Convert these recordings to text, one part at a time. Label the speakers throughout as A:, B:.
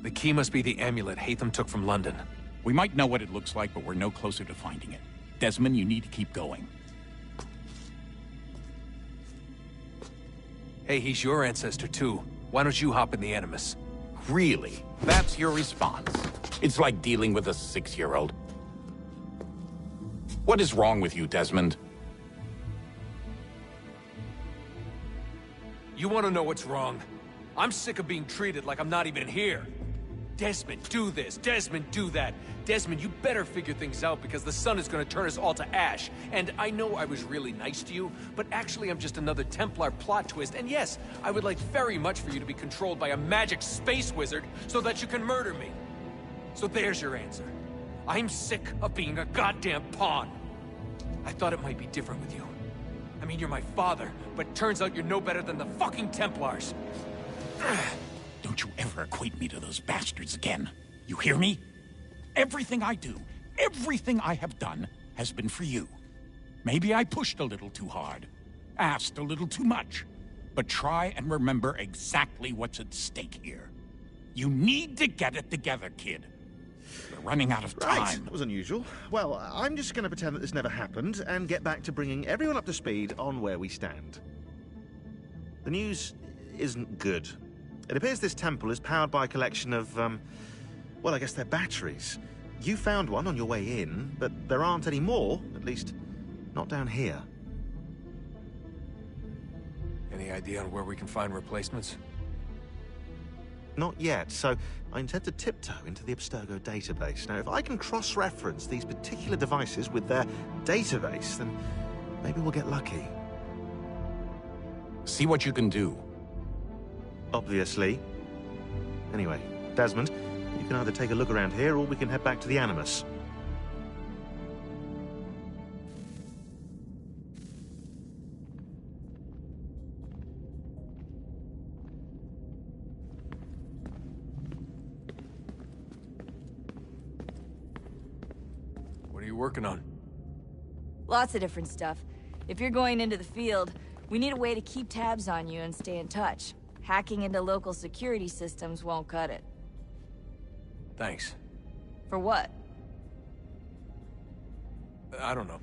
A: The key must be the amulet Hatham took from London.
B: We might know what it looks like, but we're no closer to finding it. Desmond, you need to keep going.
A: Hey, he's your ancestor too. Why don't you hop in the Animus?
B: Really? That's your response? It's like dealing with a 6-year-old. What is wrong with you, Desmond?
A: You want to know what's wrong? I'm sick of being treated like I'm not even here. Desmond, do this. Desmond, do that. Desmond, you better figure things out because the sun is going to turn us all to ash. And I know I was really nice to you, but actually I'm just another Templar plot twist. And yes, I would like very much for you to be controlled by a magic space wizard so that you can murder me. So there's your answer. I'm sick of being a goddamn pawn. I thought it might be different with you. I mean, you're my father, but turns out you're no better than the fucking Templars.
B: Don't you ever equate me to those bastards again. You hear me? Everything I do, everything I have done, has been for you. Maybe I pushed a little too hard, asked a little too much, but try and remember exactly what's at stake here. You need to get it together, kid. We're running out of time.
C: Right, that was unusual. Well, I'm just going to pretend that this never happened and get back to bringing everyone up to speed on where we stand. The news isn't good. It appears this temple is powered by a collection of, well, I guess they're batteries. You found one on your way in, but there aren't any more, at least not down here.
A: Any idea on where we can find replacements?
C: Not yet, so I intend to tiptoe into the Abstergo database. Now, if I can cross-reference these particular devices with their database, then maybe we'll get lucky.
B: See what you can do.
C: Obviously. Anyway, Desmond, you can either take a look around here or we can head back to the Animus.
A: What are you working on?
D: Lots of different stuff. If you're going into the field, we need a way to keep tabs on you and stay in touch. Hacking into local security systems won't cut it.
A: Thanks.
D: For what?
A: I don't know.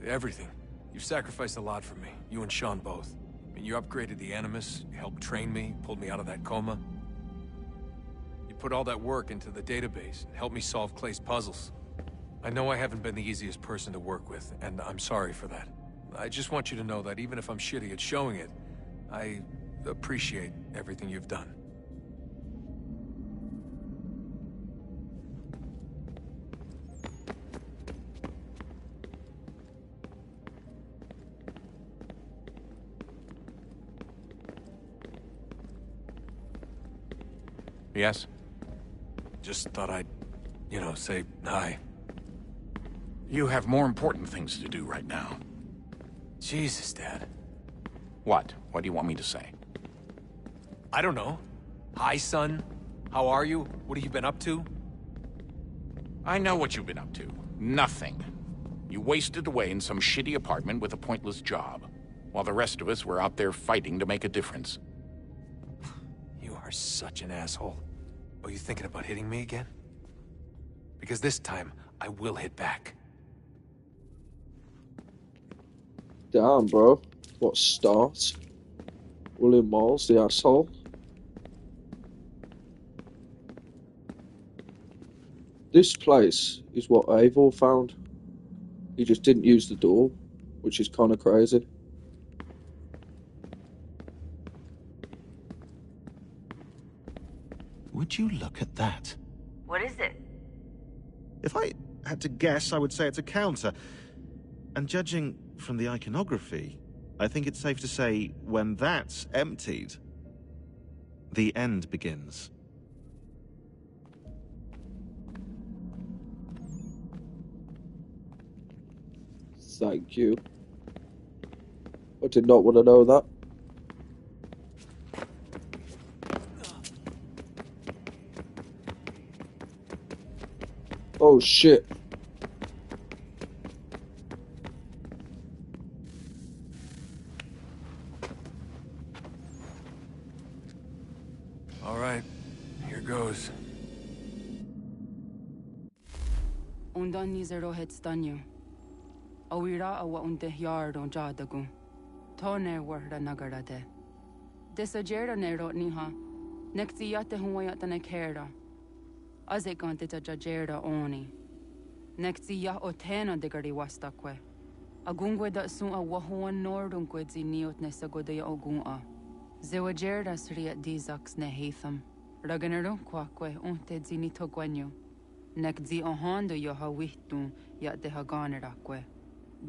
A: Everything. You've sacrificed a lot for me. You and Sean both. I mean, you upgraded the Animus, you helped train me, pulled me out of that coma. You put all that work into the database and helped me solve Clay's puzzles. I know I haven't been the easiest person to work with, and I'm sorry for that. I just want you to know that even if I'm shitty at showing it, I appreciate everything you've done.
B: Yes?
A: Just thought I'd, say hi.
B: You have more important things to do right now.
A: Jesus, Dad.
B: What? What do you want me to say?
A: I don't know. Hi, son. How are you? What have you been up to?
B: I know what you've been up to. Nothing. You wasted away in some shitty apartment with a pointless job, while the rest of us were out there fighting to make a difference.
A: You are such an asshole. Are you thinking about hitting me again? Because this time, I will hit back.
E: Damn, bro. What start? William Miles, the asshole. This place is what Eivor found. He just didn't use the door, which is kind of crazy.
C: Would you look at that?
D: What is it?
C: If I had to guess, I would say it's a counter. And judging from the iconography, I think it's safe to say when that's emptied, the end begins.
E: Thank you. I did not want to know that. Oh shit.
A: All right, here goes.
F: Undan ni zero het stanyu. Awira awa unde yard on jadagu. Tone warda nagarade. Desajera nero niha. Nekti yate huwayat na kera. Azekante ta jajera oni. Nekti ya otena degari wastakwe. Agungwe da sun a wahuan nordun kwedzi niot ne sagodaya ogun. Zewajerda sriat dizax ne heatham. Raganero kwakwe unte zini togwanyo. Nek zi ohando yo ha wihtu ya de ha ganerakwe.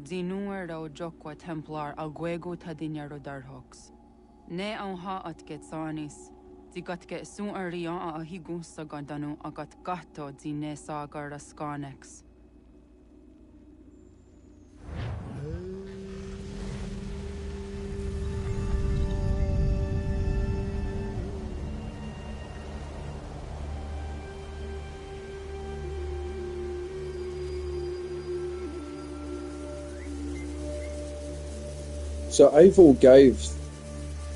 F: Zinuer o jokwa templar agwego tadinyaro darhox. Ne on ha at get sanis. Zi gat get sun arian a higun sagandanu agat gato zi ne sagar skanex.
E: So Avil gave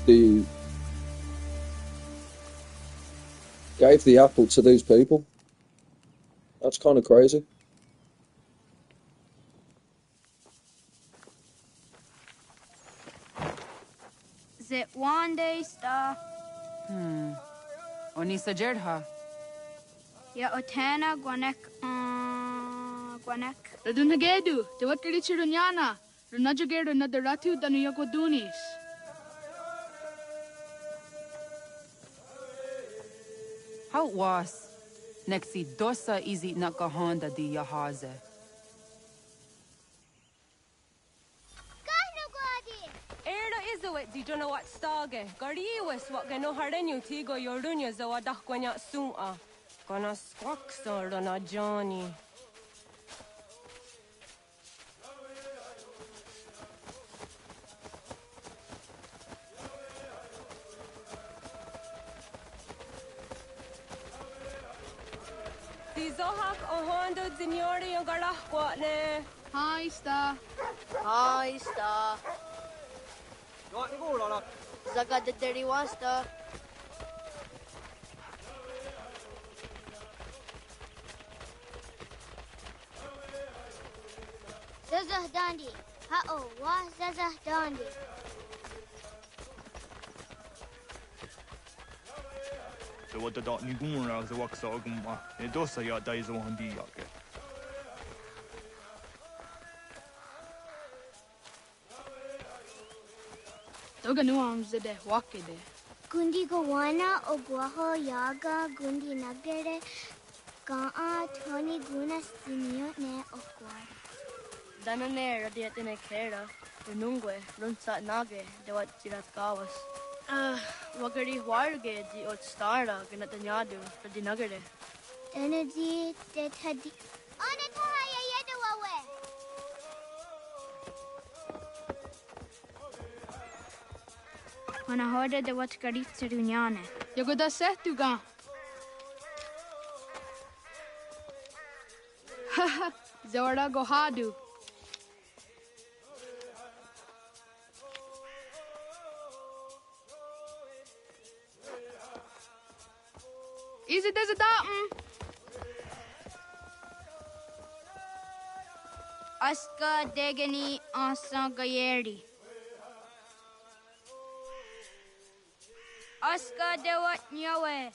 E: the apple to these people. That's kind of crazy.
G: Zit one day star.
F: Oni sajerha.
G: Ya otena gwanek gwanek.
H: Radunhagedu, te wat kirichirunyana. Runajagedu na the ratu danu yakodunis.
F: How was? Nexi dosa izi nakahonda di yahaze.
I: Erdo izuit di jono wat stage. Gariwis wat gano harenyu tigo yorunya zawa dakwanya suma. Gana squaxor na Johnny. Zohak ohondo zinyori yung garahkwa ne.
H: Hi, Star.
G: Hi star. Zaga de deri wasta. Zazah dandi. Ha-oh, wa zazah dandi.
J: The what the dot ni gumra the waksa gumma. E dosa ya daizo handi yake.
H: Toga nuam zede wakide.
G: Gundi gawana o guaho yaga gundi nagere. Gaa toni guna sinio ne okwa.
K: Danane radiatine kera. Runungwe runsa nage de wat tirat kawas. Wagari warge di ot starda ganatanyadu radi nagare.
G: Energy de tadi. Ona tahaya yedu wawe. Wana hoda de wat karit serunyane.
H: Yagoda setuga. Haha, Zora gohadu. Easy does it
G: Aska degani asa gayeri. Aska de wat nyawe.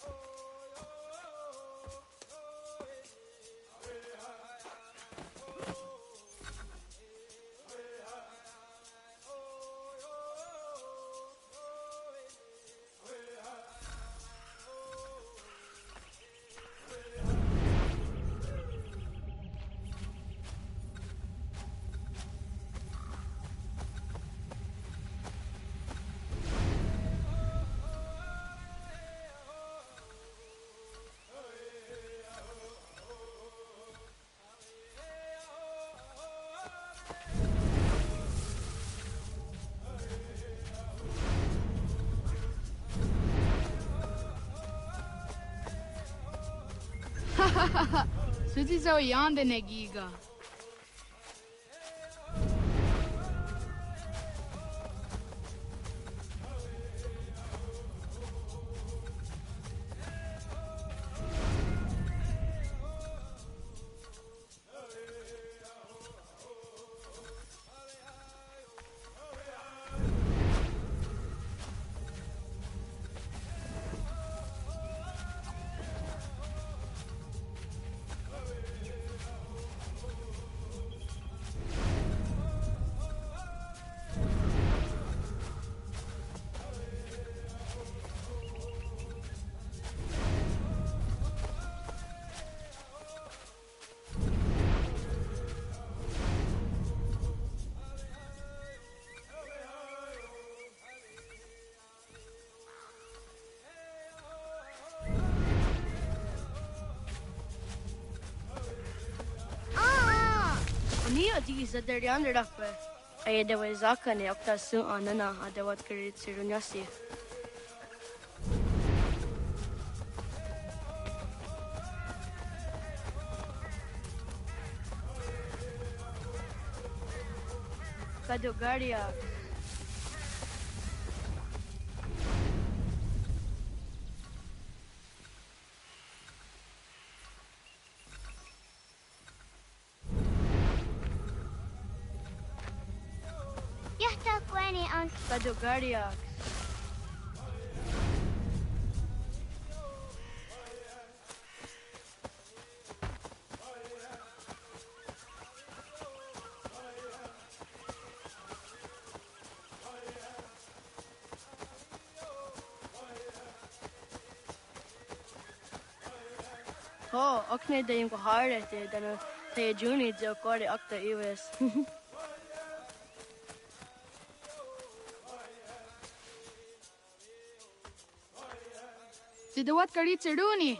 H: Suti zo yande negiga.
K: Nia di is der under up. I there was Zakani up to soon on Nana, I there what create Sirunasi. Kadogaria.
G: Yahta Quani on
K: Kadogaria. Oh, okay, they go hard at it, then they Juni to accord the US.
H: Sidawat kari chiduni.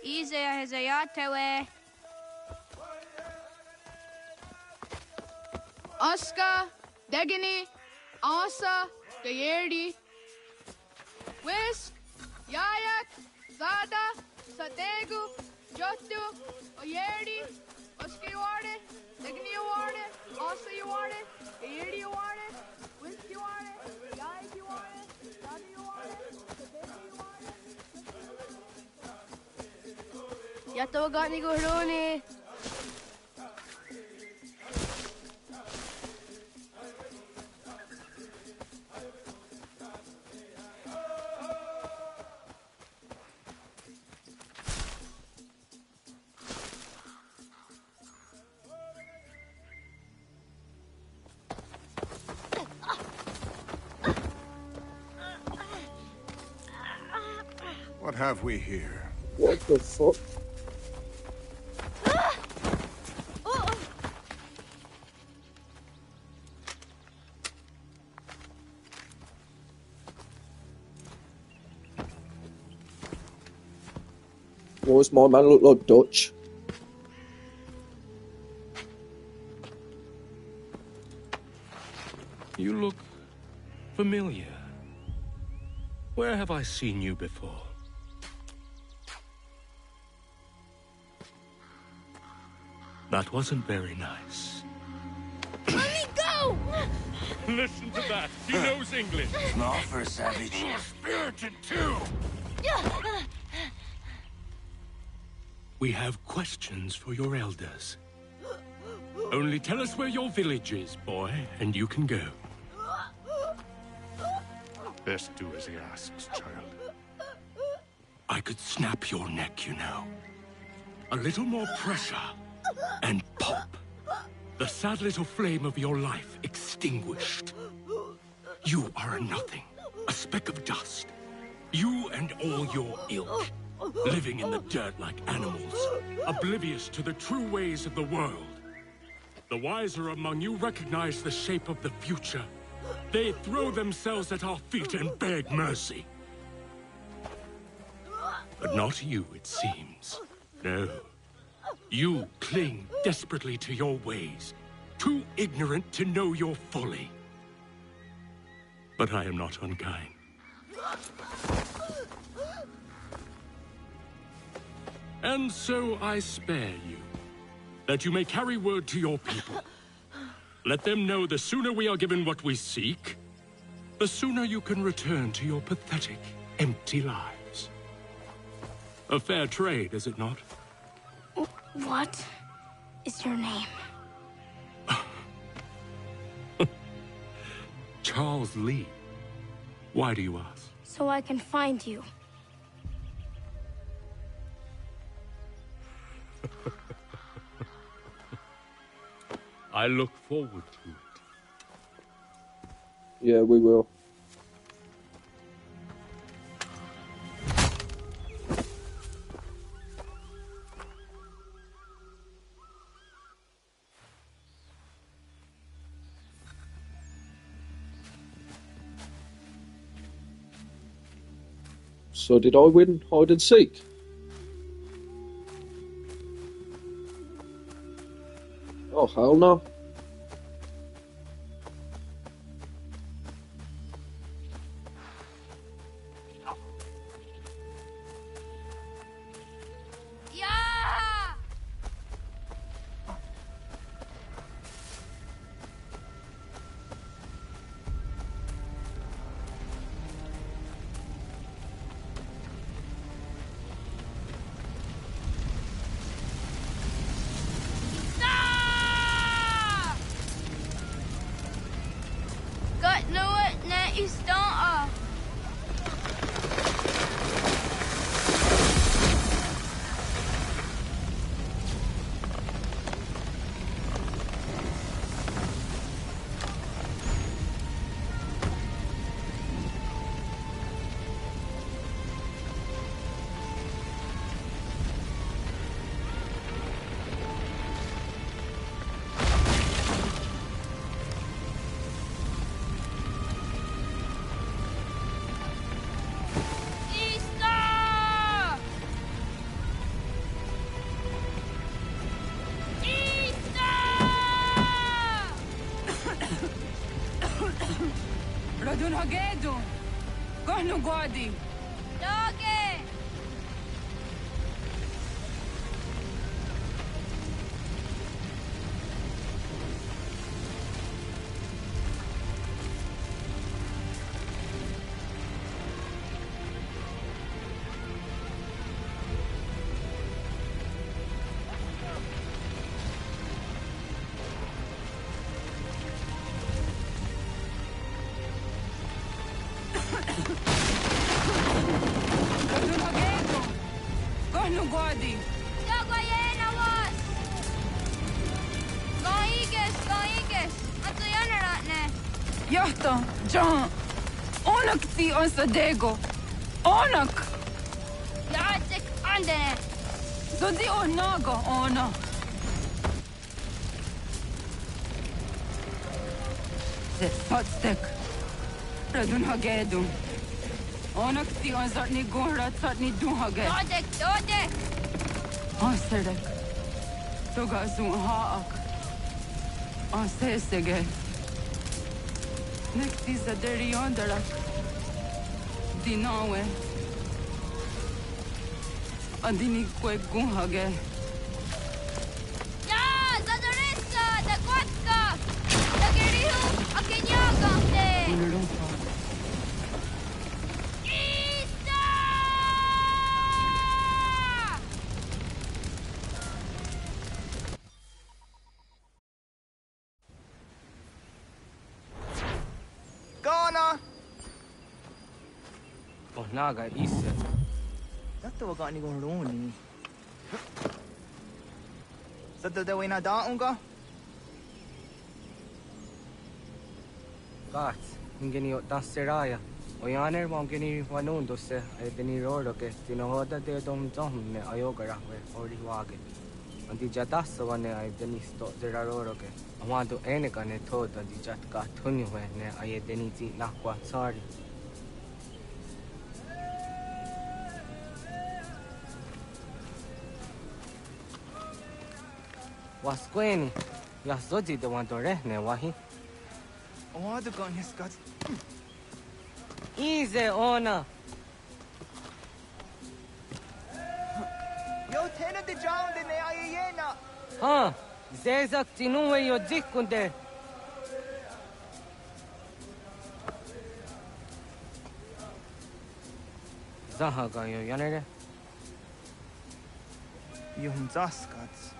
L: Easy as a yacht away.
H: Aska, Degini, Asa, Gayerdi, Whisk, Yayak, Zada, Sategu, Jotu, Oyerdi, Oska you want it, Degini you want it, Asa you want it, Gayerdi you want it, Whisk you want it, Yayak you want it, Zada you want it, Sategu you want it.
K: Yato gani guruni.
M: What have we here?
E: What the fuck? Why does my man look like Dutch?
N: You look familiar. Where have I seen you before? That wasn't very nice.
L: Let me go!
N: Listen to that. He knows English.
O: Small for a savage.
N: You're spirited too. We have questions for your elders. Only tell us where your village is, boy, and you can go.
M: Best do as he asks, child.
N: I could snap your neck, you know. A little more pressure, and pop. The sad little flame of your life extinguished. You are a nothing, a speck of dust. You and all your ilk, living in the dirt like animals, oblivious to the true ways of the world. The wiser among you recognize the shape of the future. They throw themselves at our feet and beg mercy. But not you, it seems. No. You cling desperately to your ways, too ignorant to know your folly. But I am not unkind. And so I spare you, that you may carry word to your people. Let them know the sooner we are given what we seek, the sooner you can return to your pathetic, empty lives. A fair trade, is it not?
L: What is your name?
N: Charles Lee. Why do you ask?
L: So I can find you.
N: I look forward to it.
E: Yeah, we will. So did I win hide and seek? Oh, hell no.
F: Radun hagedu. Kohnu guadi.
L: Doge!
F: Guadi.
L: Dogoyena was! Goiges! Anto yanaratne!
F: Yahta, John. Onak ti on sadego. Onak!
L: Yatik andene!
F: So di onago ona. Se fatstek. Radun hagedu. Onak ti on zatni gunra tatni duhage.
L: Dodek!
F: Asterek. Toga zun haak. Asesege. Nekti zaderi ondarak. Dinawe. Adini kwe gunhage.
L: Ja, zadarissa! Da kotska! Da gerihu! Akinyaga!
F: Ulurumpa.
O: Naga ise.
J: Dato waga ni gon roni. Sadda de wena da unga?
O: Gats, ingeni o danseraya. O yaner mongeni wanundo se ai deni roro ke tinohoda de dom ne ayogara we ori wage. Andi jadassa wane ai deni sto zera roro ke. Amado ene kane toda di jatka tunyu we ne ai deni ti nakwa sorry. Wasqueni, ya zoji de wandore ne wahi.
J: Wadu gon hiskat.
O: Easy ona.
J: Yo tena de jaun de ne ayena.
O: Ha, zezak tinuwe yo dikunde. Zahaga yo yanere.
J: Yun zaskats.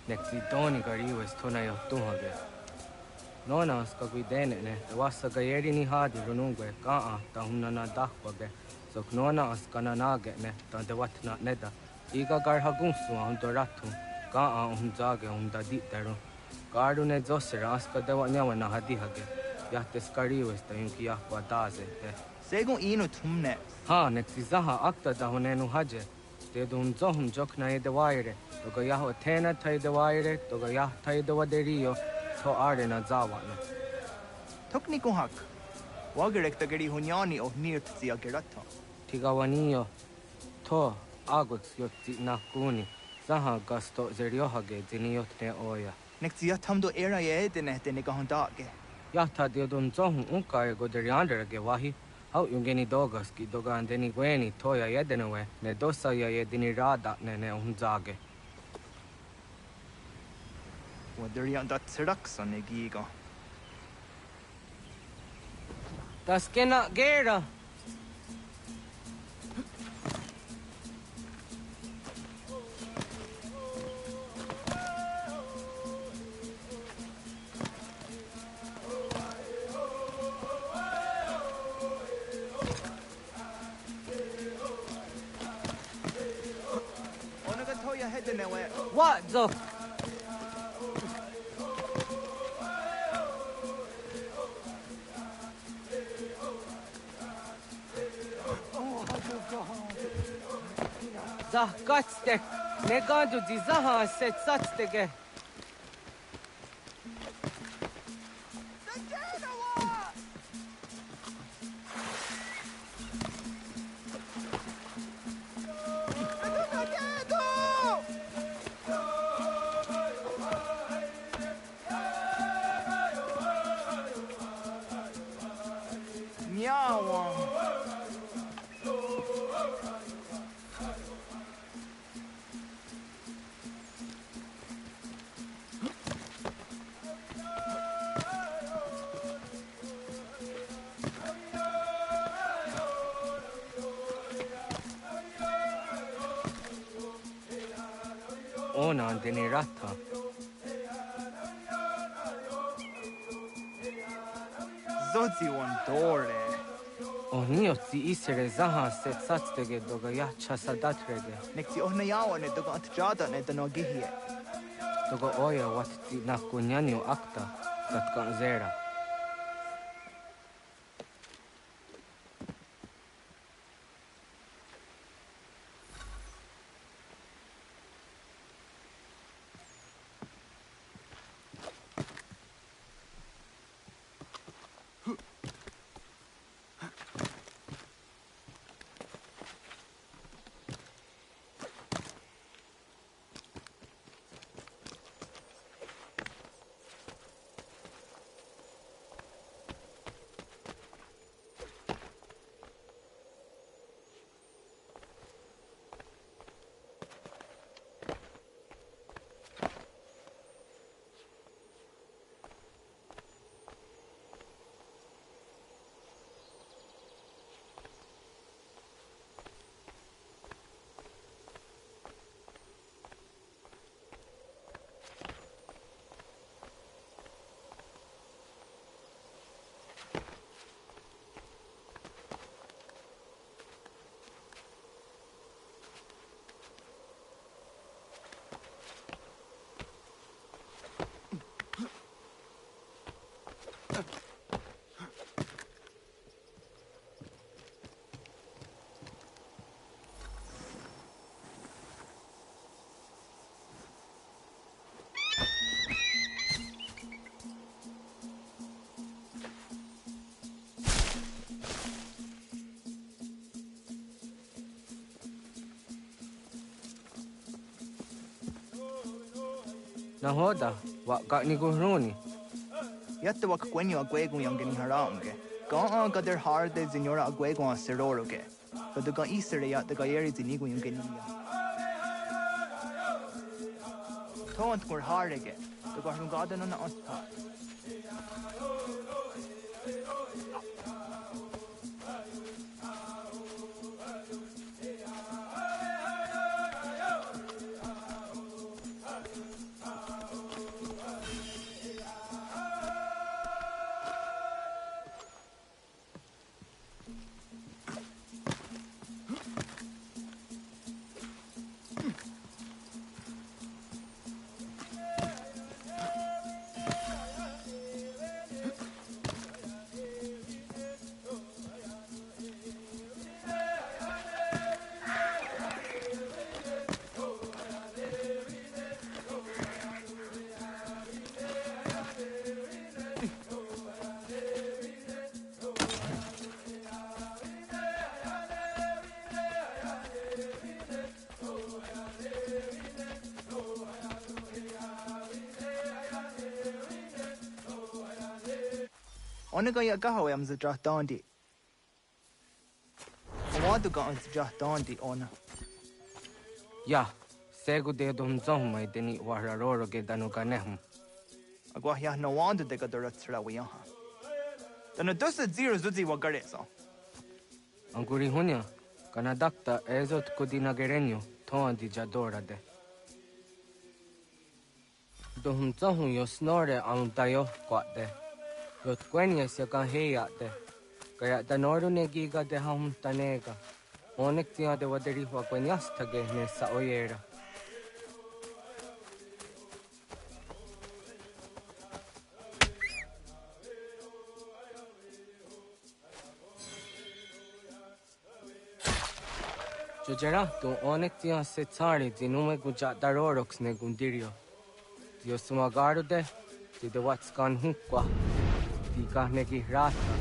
O: Nekti doni gariwes tona yo tuhage. Nona ska guidene ne, te wassa gayeri ni hadi runungwe kaa ta hunana dahwage. Sok nona askana nage ne, ta te watna neda. Iga garhagunsu hunto ratu, kaa hunzage hunda diteru. Garu ne zosera aska dewa nyawa na hadihage. Yahtes gariwes ta yunki yahwa daze.
J: Segun inu tumne.
O: Ha, nekti zaha akta da hunenu haje. Te dun zohum jokna e de waire. Toga yaho tena tai de waire, toga yah tai de waderio, to are na zawane.
J: Tokni hak. Wagerek the Geri Hunyani of near to the Agerato.
O: Tigawanio. To, Agux Yotzi Nakuni. Zaha Gasto Zeriohage, Diniotne Oya.
J: Next year, Tamdo era Edenet and Negahondage.
O: Yata Diodun Zohun Unka go deriander Gewahi. How you geni dogas ki dogan deni gweni toya yedenewe ne dosa ya yedini rada ne unzage.
J: What there yon that Sirax on a giga.
O: Das cannot gera. What the? Zah katstek, ne gandu di zaha set satstege. Ona deni rata.
J: Zodzi one door.
O: Onio ti isere zaha set satstege doga ya chasadatrege.
J: Next the Ohnayawa and the Got Jada and the Nogihie.
O: Doga oya wat ti nakunyanyo akta kat zera. Nahoda, wa got ni guruni.
J: Yatta wak Gwenyo a Gwegu young in Haramge. Ga got their hard days in your Agwego on Seroroge. But the Ga Easter yat the Gaieri in Nigu young in Taunt were hard again. The Garden Garden on the Ospa. Ona ga ya gahawe am za dondi. Wadu ga on za dondi ona.
O: Ya, segu de dum zom mai deni wararoro ge danu ganehum.
J: Agwa ya no wanda de ga doratsra wi ha. Dana dosa zero zuzi wa gareso.
O: Anguri hunya, kana dakta ezot kudina gerenyo, toan di jadora de. Dum zahun yo snore am tayo kwate. Yot kwenye se kan heya de. Kaya tanoru ne giga de ham tanega. Onek tia de waderi wa kwenyas tage ne sa oyera. Jojera tu onek tia se tsari di nume guja darorox ne gundirio. Dio sumagaru de, di watskan hukwa. Di kahne ki rata.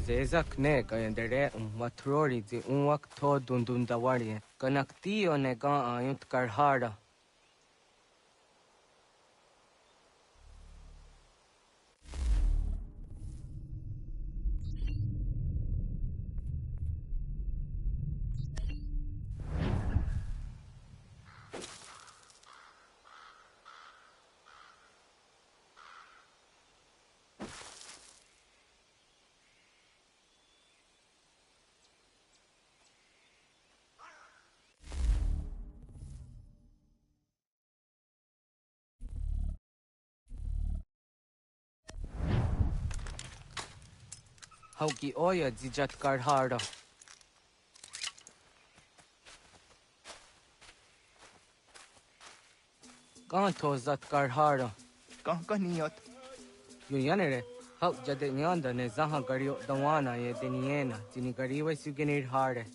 O: Zezak ne kayendere matrori di unwak to dundundawari. Kanak tio ne ga ayunt karhara. Hauki oya zijat karhara. Kan to zat karhara.
J: Kan niyot.
O: Yu yanere, hauk jade nyanda ne zaha gario dawana ye deniena, tini gariwe sugenir hare.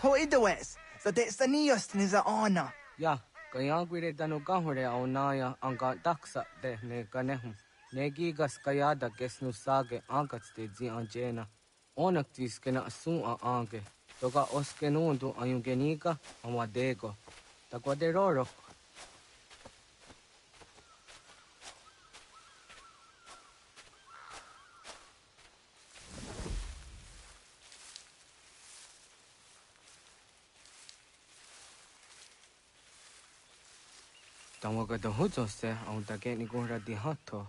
J: To idawes, sa de sa niyos ni za ona.
O: Ya, kaya gwire danu gahore au naya anga daksa de ne ganehum. Negi gas kayada gesnu sage angats de zi anjena. Onak tis kena sun a ange. Toga oskenundu ayungeniga amadego. Tagwaderorok. Tawaga da huzo se au dage ni gura di hato.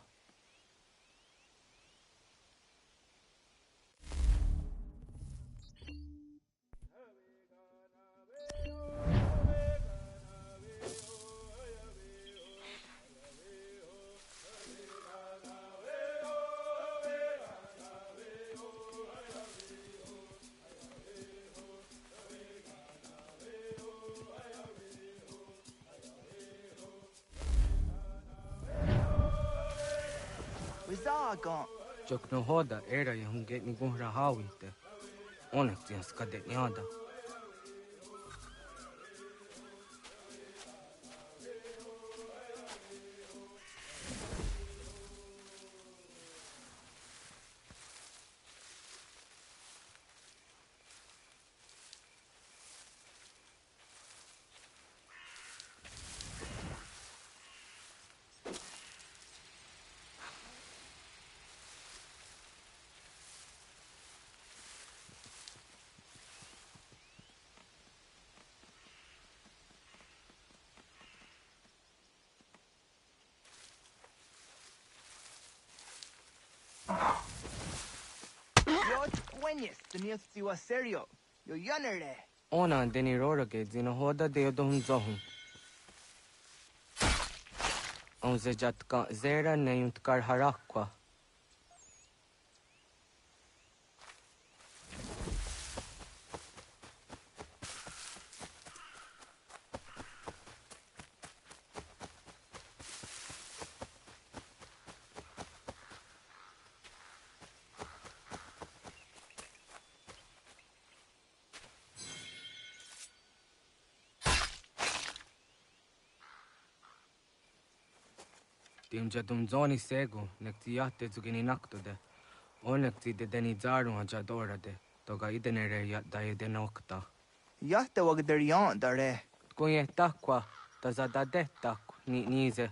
J: Wizaga.
O: Jok no hoda era ya hunge ni gura hawite. Onak tias kade nyada.
J: Wenyes, the near siwa serio. Yo yanere.
O: Ona deni rorage zina hoda de odon zohun. On zejat ka zera neyunt karharakwa. Timja dumzoni segu, nekti yatte zugini naktude. Onekti de deni zarun ajadora de. Toga idenere yat daye de nokta.
J: Yatte wag der yan dare.
O: Kunye takwa, tazada de takwa, ni nize.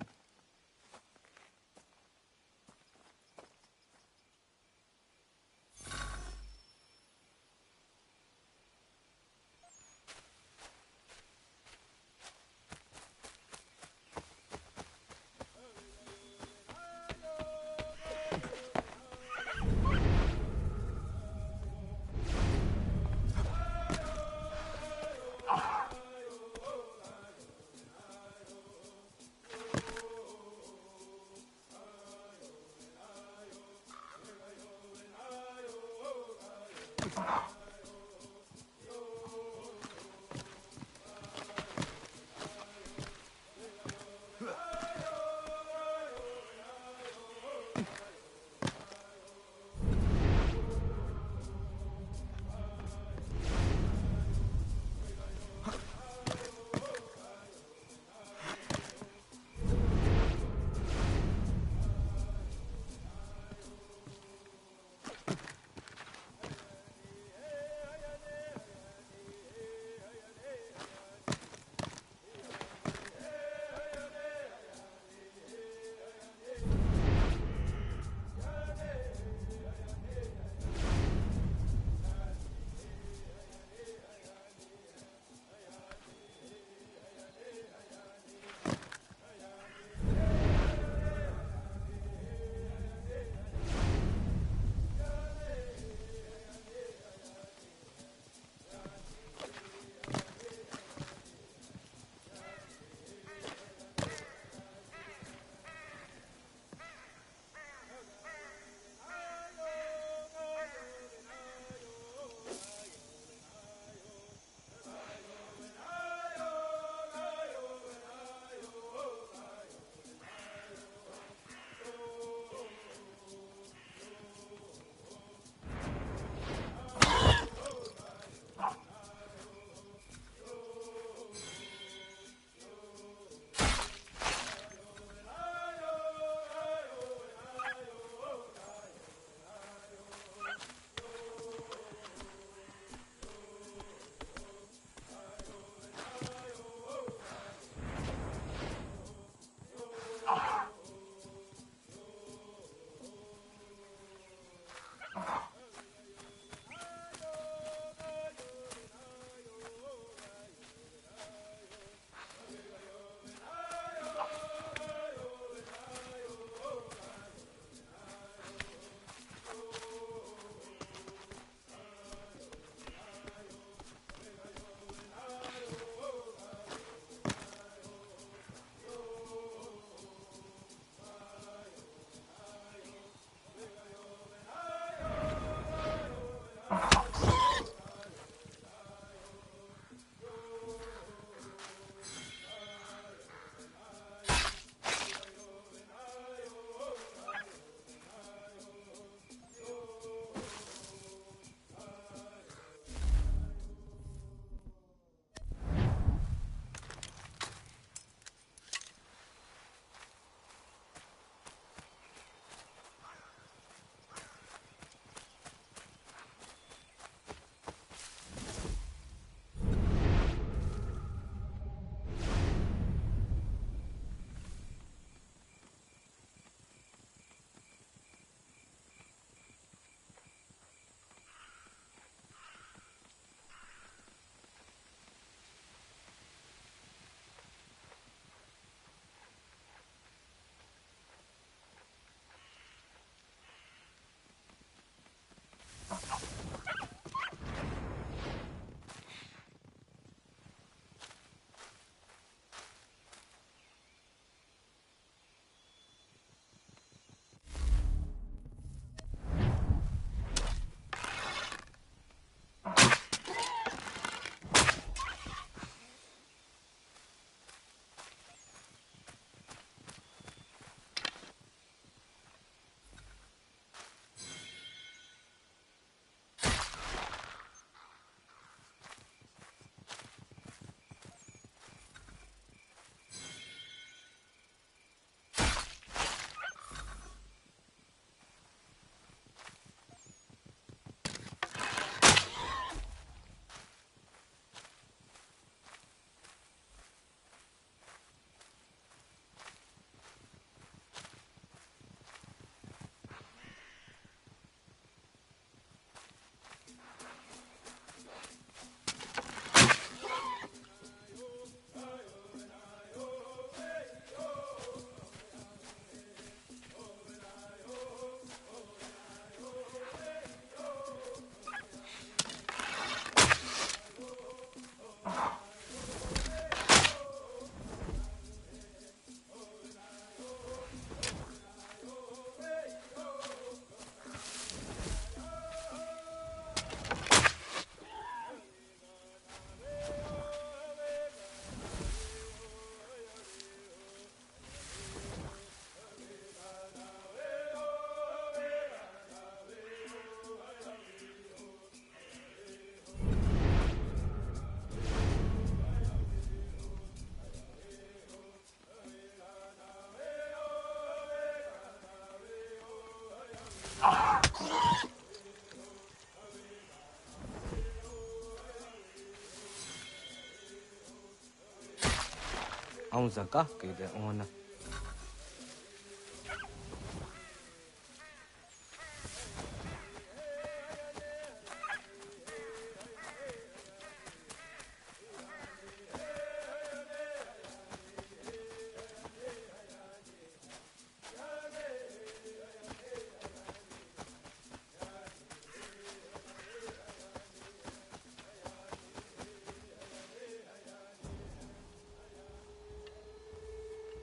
O: Aunzaka ke de ona.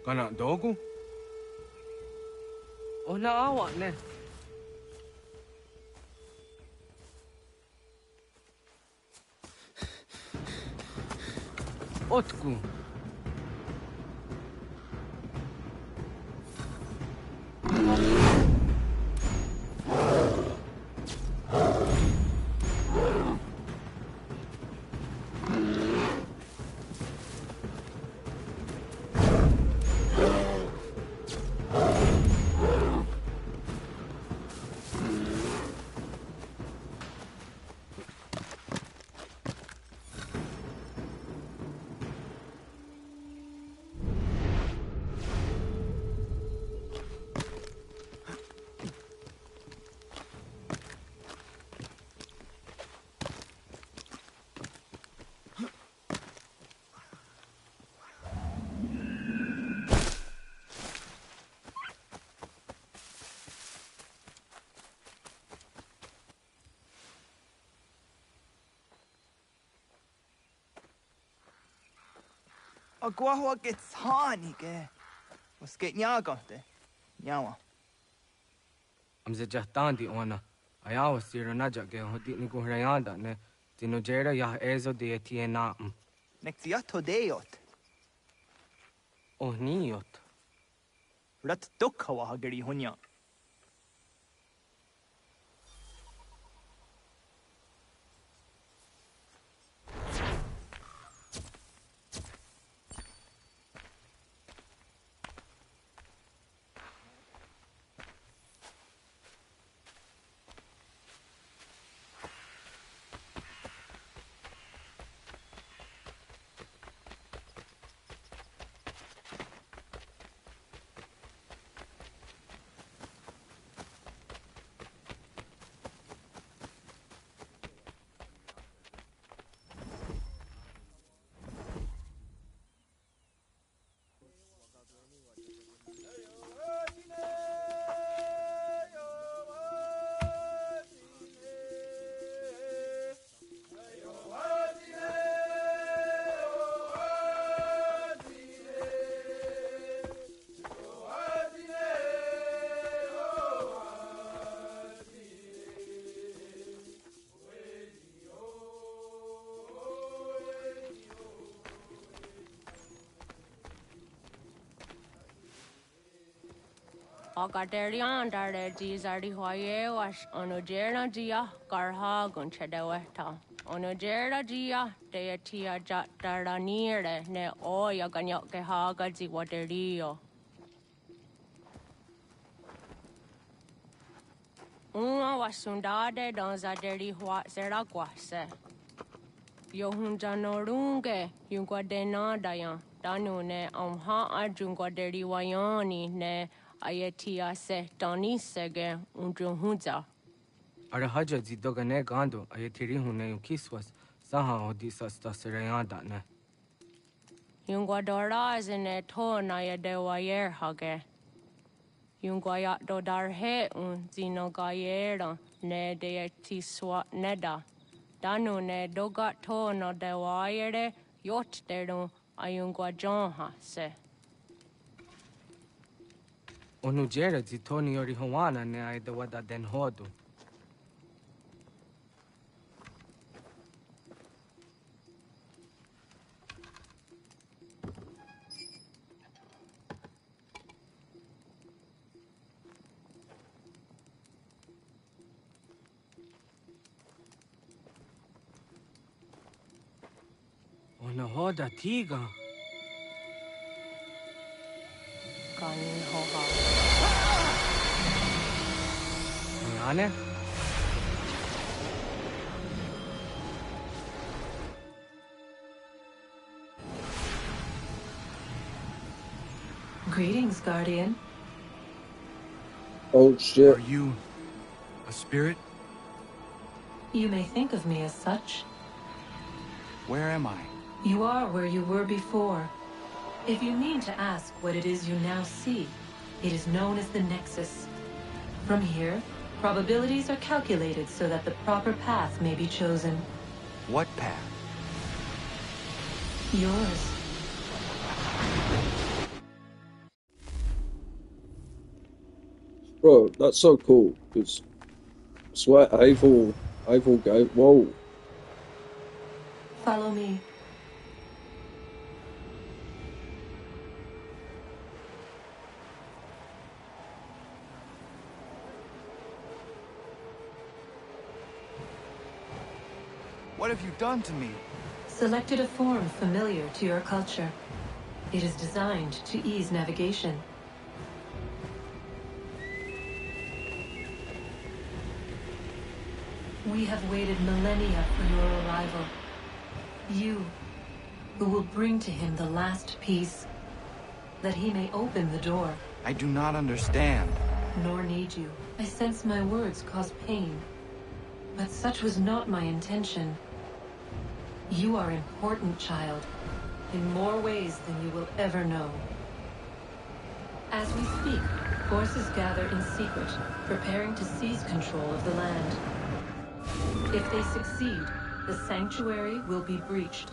O: Kana dogu? Ona awa ne. Otku.
J: Agua gets honey, was get nyaga de. Nyawa.
O: Am ze jahtandi ona. Ayawa sira naja ge hodi ni ko hrayanda ne. Tino jera ya ezo de tiena.
J: Nexiato deot.
O: Oh niot.
J: Rat dukhawa hageri hunya.
I: Agaderian dare dizardi hoye was onojera dia garha gunchedeweta. Onojera dia deatia jataranire ne oya ganyoke haga ziwaterio. Uma wasundade donzaderi hua seraguase. Yohunjanorunge yunguadenadayan danune amha ajunguaderi wayani ne Ayatia se Donisege unjunhuza.
O: Arahaja zidogane gando ayatiri hune ukiswas saha odisa stasirayanda ne.
I: Yunguadora zine to na yadewayer hage. Yunguayat dodarhe zinogayera ne deetiswa neda. Danu ne dogat to no dewayere yot deru ayunguajonha se.
O: Onujera zitoni yori hawana ne aidawada den hodu. Ona hoda tiga.
I: Kanin hoha.
O: Ane?
P: Greetings, Guardian.
E: Oh shit.
Q: Are you a spirit?
P: You may think of me as such.
Q: Where am I?
P: You are where you were before. If you mean to ask what it is you now see, it is known as the Nexus. From here, probabilities are calculated so that the proper path may be chosen.
Q: What path?
P: Yours.
E: Bro, that's so cool, because I swear Avil gave... Whoa.
P: Follow me.
Q: What have you done to me?
P: Selected a form familiar to your culture. It is designed to ease navigation. We have waited millennia for your arrival. You, who will bring to him the last piece, that he may open the door.
Q: I do not understand.
P: Nor need you. I sense my words cause pain. But such was not my intention. You are important, child, in more ways than you will ever know. As we speak, forces gather in secret, preparing to seize control of the land. If they succeed, the sanctuary will be breached.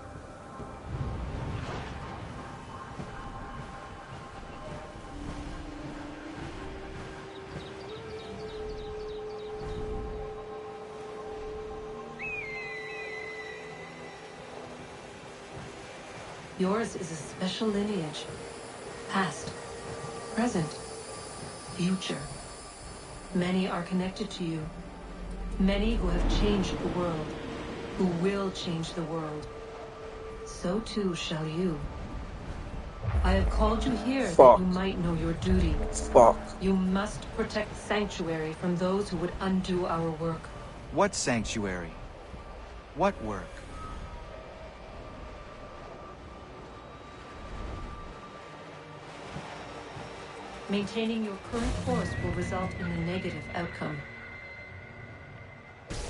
P: Yours is a special lineage. Past, present, future. Many are connected to you. Many who have changed the world, who will change the world. So too shall you. I have called you here that you might know your duty. You must protect Sanctuary from those who would undo our work.
Q: What sanctuary? What work?
P: Maintaining your current course will result in a negative outcome.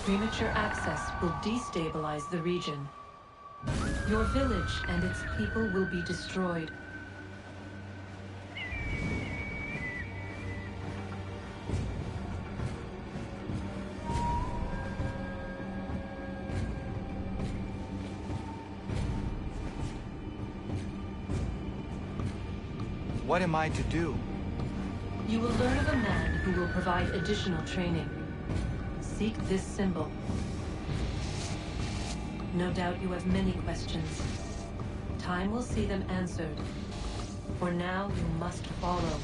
P: Premature access will destabilize the region. Your village and its people will be destroyed.
Q: What am I to do?
P: You will learn of a man who will provide additional training. Seek this symbol. No doubt you have many questions. Time will see them answered. For now, you must follow.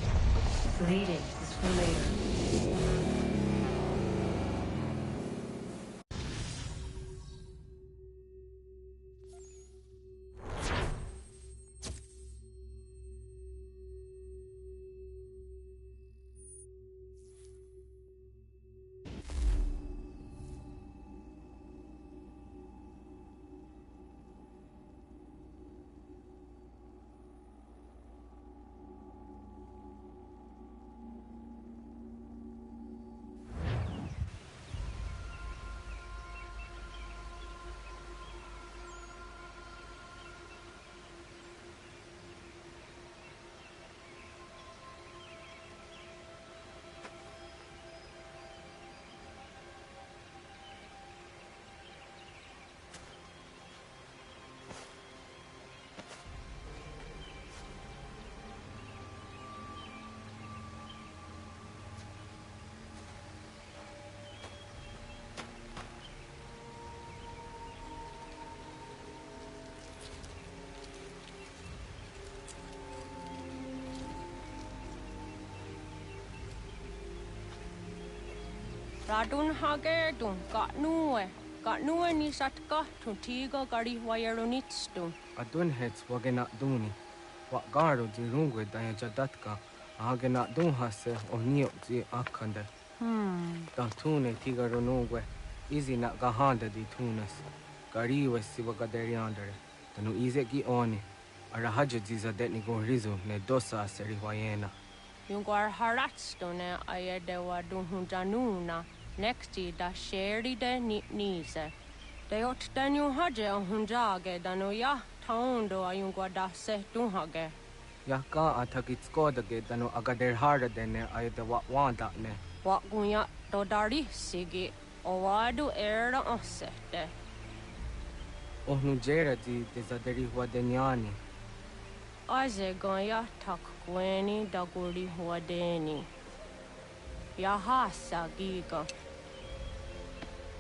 P: Leading is for later.
I: Radun hage dun got nuwe ni satka to tiga gari wayarunitstun.
O: Adun hets wagena duni. What garo di rungwe daya jadatka. Agena dun hase o nio zi akande. Da tune tiga runungwe. Easy na gahanda di tunas. Gari was siwagaderi andere. Tanu izeki oni. Arahaja ziza detni gon rizu ne dosa seri wayena.
I: Yungar haratstone ayedewa dunhunjanuna nexti da sheri de nise. De ot danyu haje hunjage danoya taundo ayungwa da se dunhage.
O: Yaka atakitskoda dano agader harda dene ayede wanda ne.
I: Wagunya dodari sigi owadu era osete.
O: Ohnu jera di dezaderi wadenyani.
I: Aze gaya takweni daguri wadeni. Yahasa giga.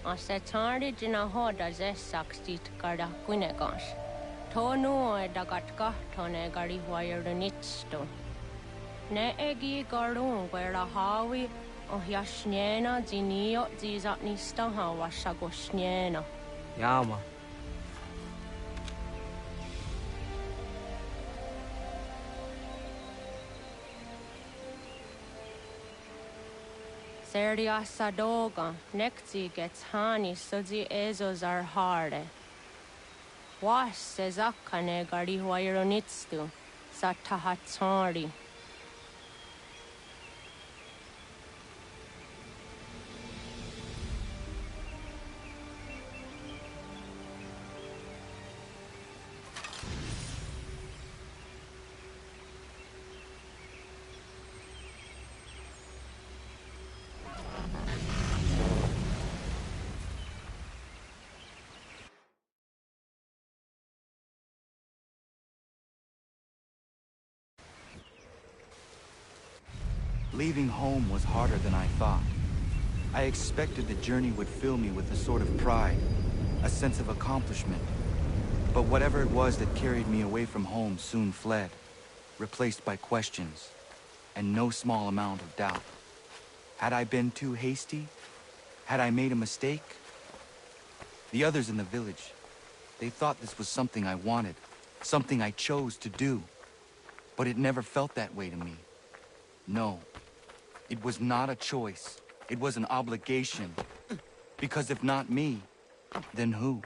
I: Asetari jina hoda ze sakstit kada kunegas. Tonu e dagatka tone gari wayernitsto. Ne egi garun gwera hawi o yashnena zinio zizatnista hawa shagoshnena.
O: Yama.
I: Seria sadoga, nekti gets hani suzi ezos are harde. Was sezakane gari wayronitstu, satahatsari.
Q: Leaving home was harder than I thought. I expected the journey would fill me with a sort of pride, a sense of accomplishment. But whatever it was that carried me away from home soon fled, replaced by questions, and no small amount of doubt. Had I been too hasty? Had I made a mistake? The others in the village, they thought this was something I wanted, something I chose to do. But it never felt that way to me. No. It was not a choice. It was an obligation. Because if not me, then who?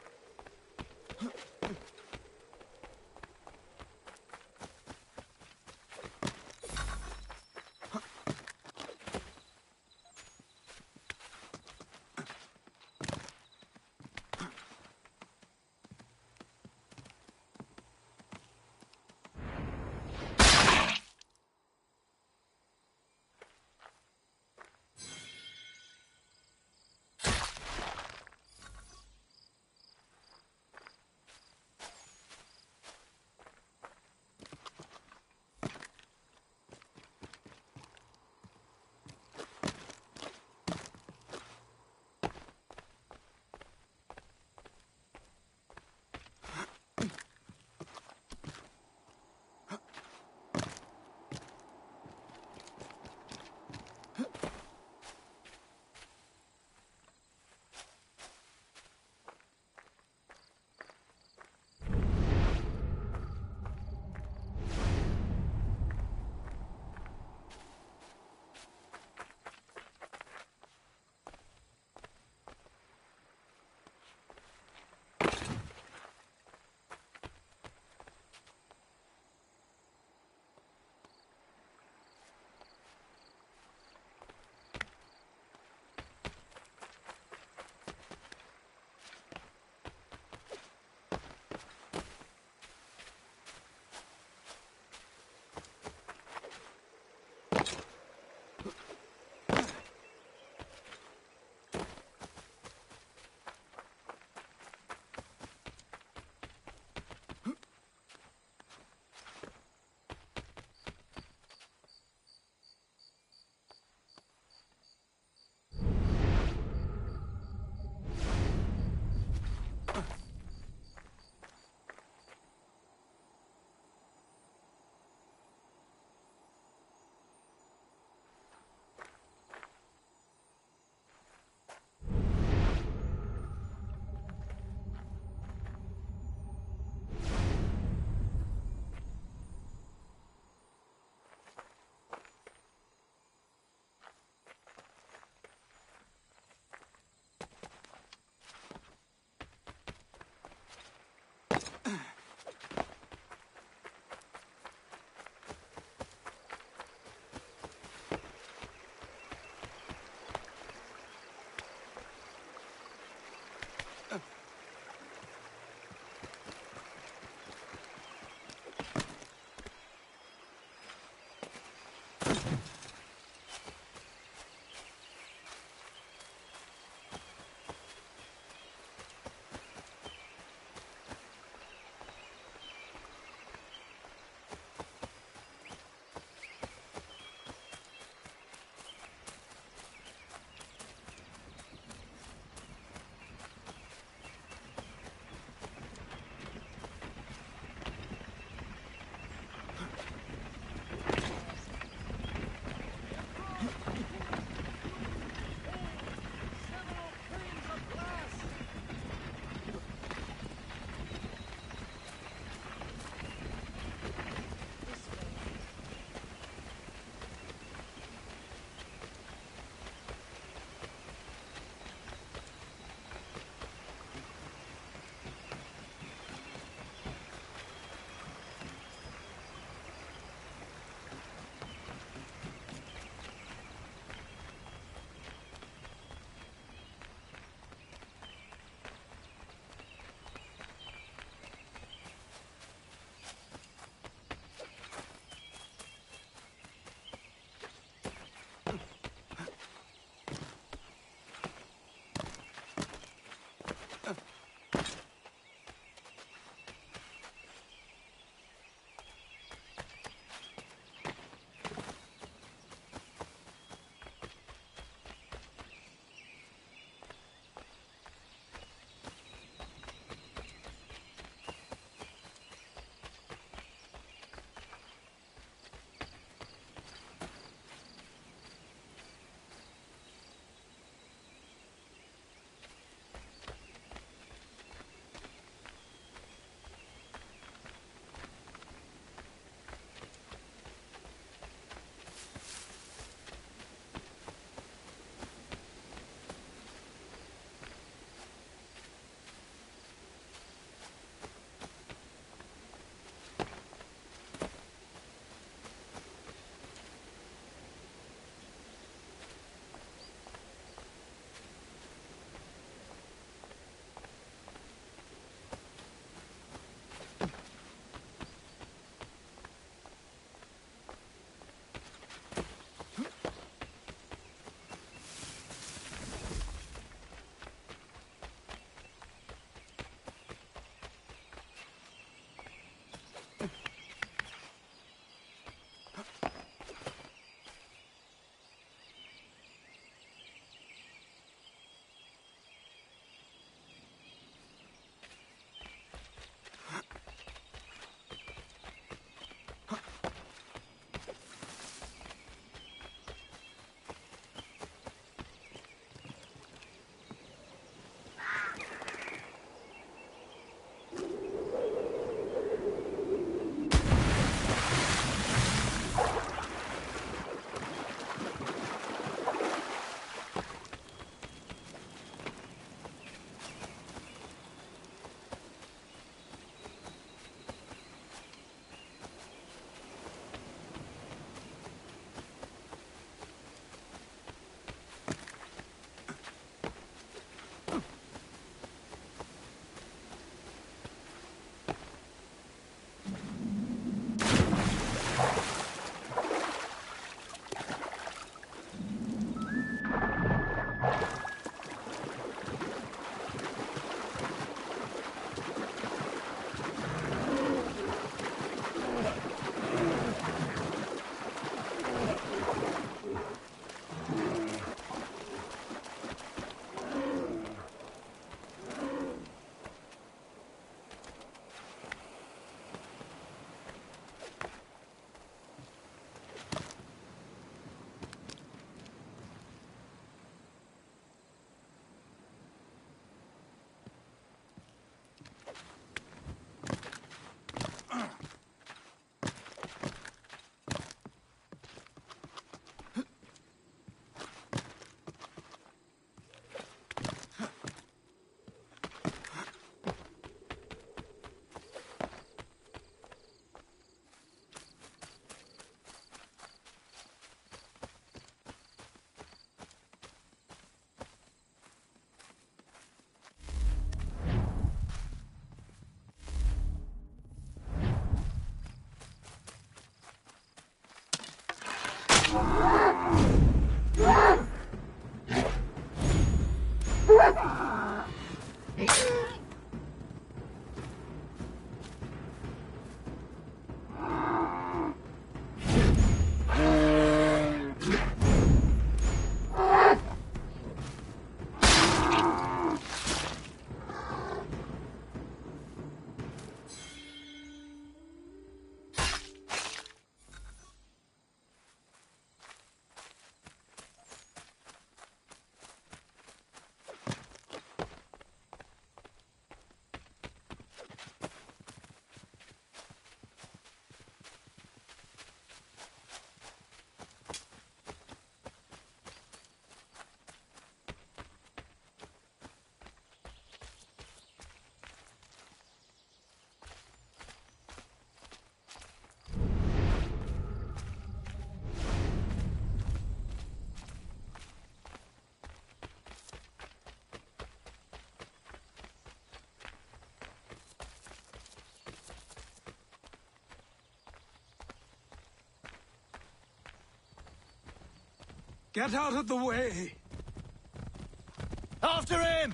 N: Get out of the way!
J: After him!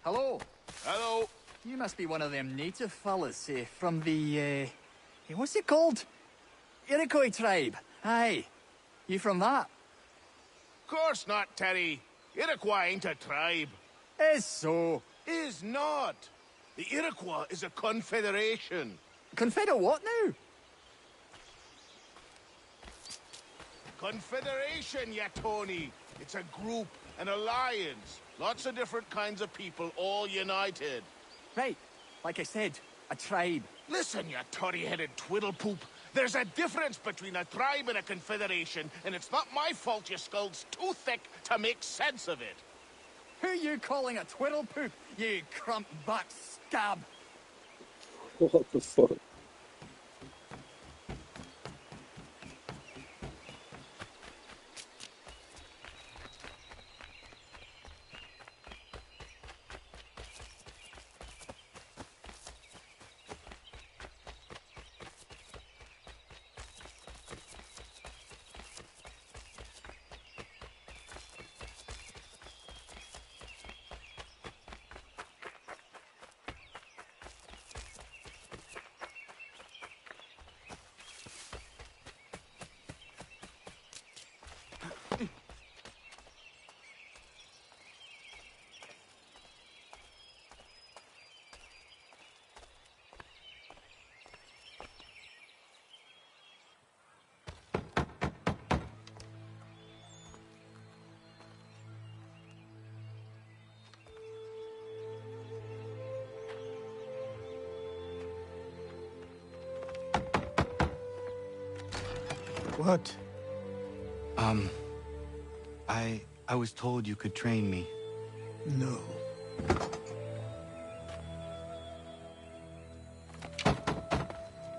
R: Hello.
M: Hello.
R: You must be one of them native fellas, from the, what's it called? Iroquois tribe. Aye. You from that?
M: Course not, Terry. Iroquois ain't a tribe.
R: Is so.
M: Is not. The Iroquois is a confederation.
R: Confederate what now?
M: Confederation, ya Tony. It's a group, an alliance. Lots of different kinds of people, all united.
R: Right. Like I said, a tribe.
M: Listen, you toddy-headed twiddlepoop. There's a difference between a tribe and a confederation, and it's not my fault your skull's too thick to make sense of it.
R: Who you calling a twiddlepoop, you crump-back scab?
E: What the fuck?
J: What?
Q: I was told you could train me.
J: No.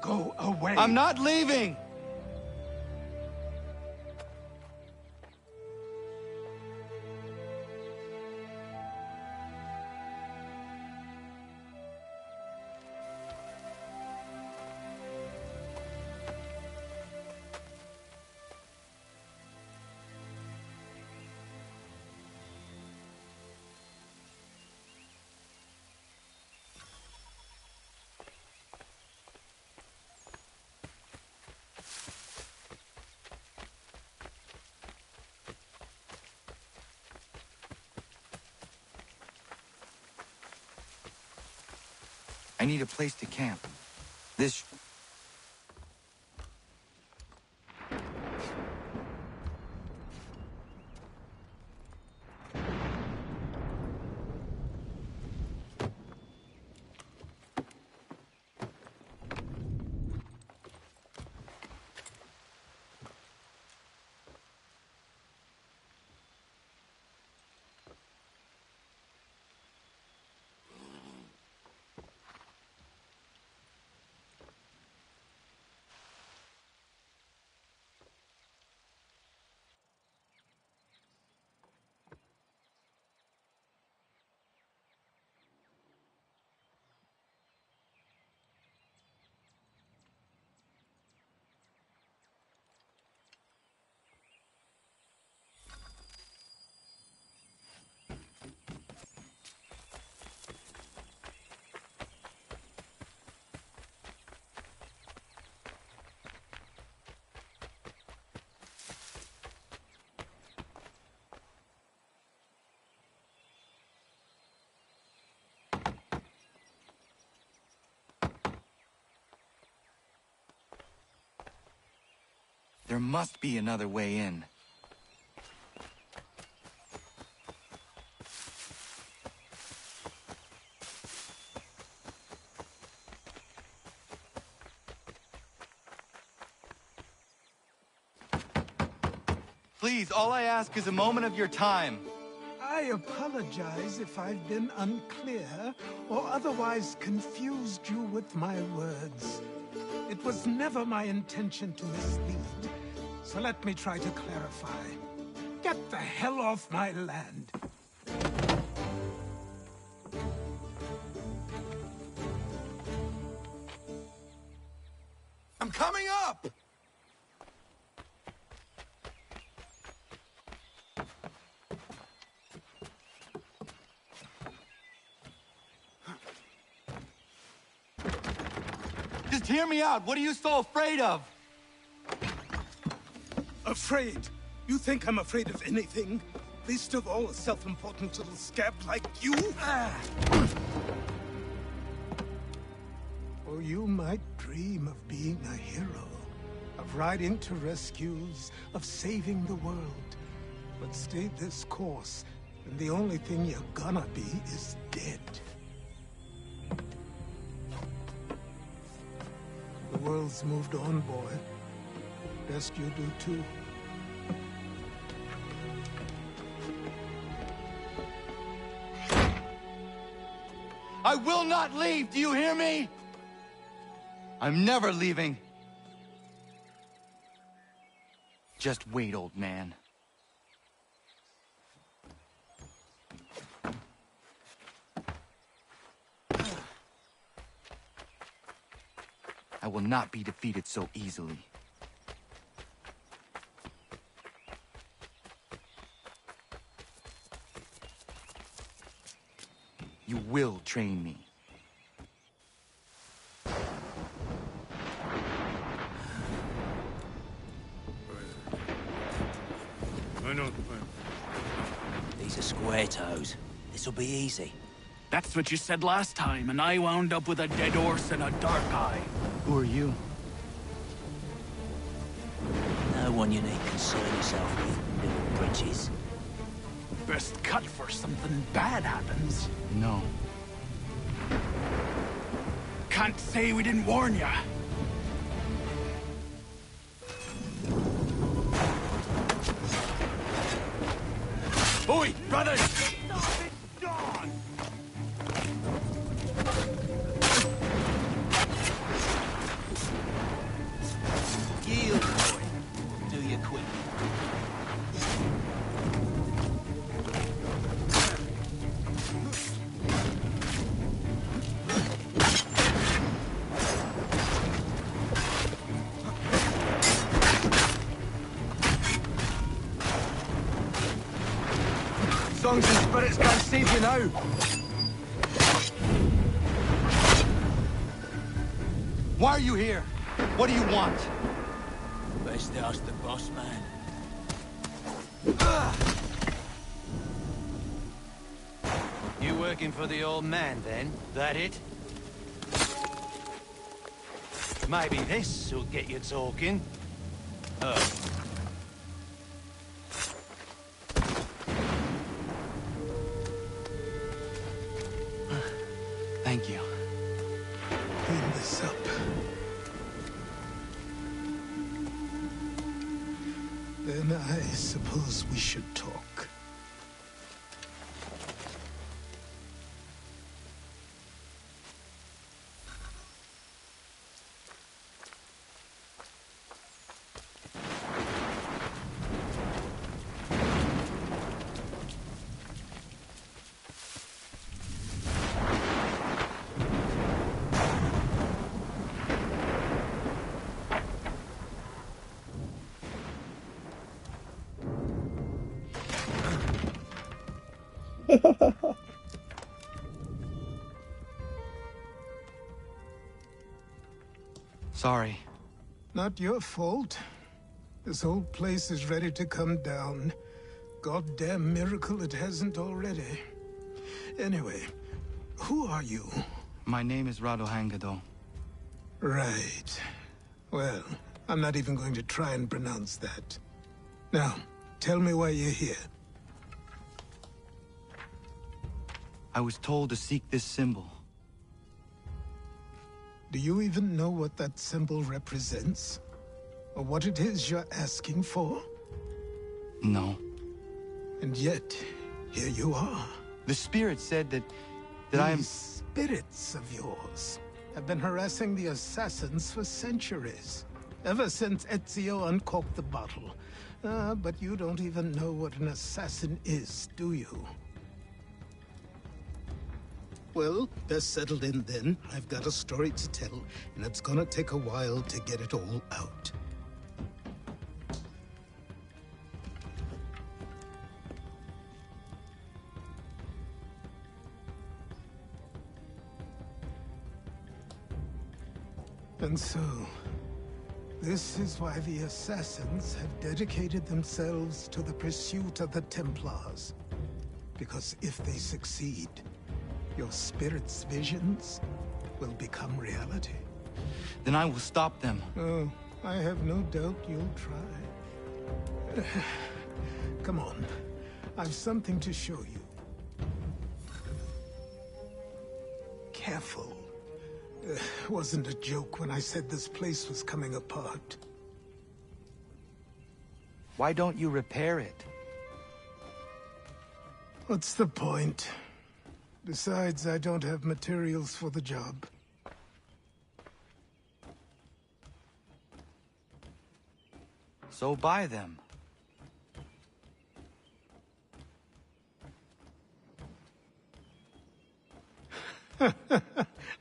N: Go away!
Q: I'm not leaving! I need a place to camp. This... There must be another way in. Please, all I ask is a moment of your time.
S: I apologize if I've been unclear or otherwise confused you with my words. It was never my intention to mislead, so let me try to clarify. Get the hell off my land.
T: I'm coming up!
Q: Just hear me out. What are you so afraid of?
S: Afraid? You think I'm afraid of anything? Least of all a self-important little scab like you? Or you might dream of being a hero, of riding to rescues, of saving the world. But stay this course, and the only thing you're gonna be is dead. The world's moved on, boy. Best you do too.
Q: I will not leave, do you hear me? I'm never leaving. Just wait, old man. I will not be defeated so easily. You will train me.
U: These are square toes. This'll be easy.
N: That's what you said last time, and I wound up with a dead horse and a dark eye.
Q: Who are you?
U: No one you need concern yourself with, little britches.
N: Best cut for something bad happens.
Q: No.
N: Can't say we didn't warn ya. Oi, brothers! Stop it, Dawn!
U: Yield, boy. Do you quick.
O: Songs and spirits can't save you now.
Q: Why are you here? What do you want?
U: Best ask the boss man.
V: You working for the old man, then? That it? Maybe this will get you talking.
Q: Thank you.
S: Clean this up. Then I suppose we should talk.
Q: Sorry.
S: Not your fault. This whole place is ready to come down. Goddamn miracle it hasn't already. Anyway, who are you?
Q: My name is Rado Hangado.
S: Right. Well, I'm not even going to try and pronounce that. Now, tell me why you're here.
Q: I was told to seek this symbol.
S: Do you even know what that symbol represents? Or what it is you're asking for?
Q: No.
S: And yet, here you are.
Q: The spirit said that I am...
S: These spirits of yours have been harassing the assassins for centuries. Ever since Ezio uncorked the bottle. But you don't even know what an assassin is, do you? Well, best settled in then. I've got a story to tell, and it's gonna take a while to get it all out. And so, this is why the Assassins have dedicated themselves to the pursuit of the Templars. Because if they succeed, your spirit's visions will become reality.
Q: Then I will stop them.
S: Oh, I have no doubt you'll try. Come on, I've something to show you. Careful. Wasn't a joke when I said this place was coming apart.
Q: Why don't you repair it?
S: What's the point? Besides, I don't have materials for the job.
Q: So buy them.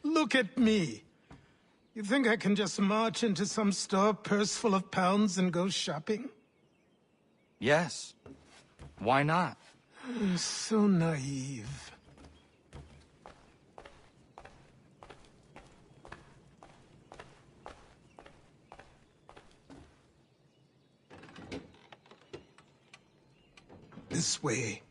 S: Look at me. You think I can just march into some store, purse full of pounds, and go shopping?
Q: Yes. Why not?
S: So naive. This way.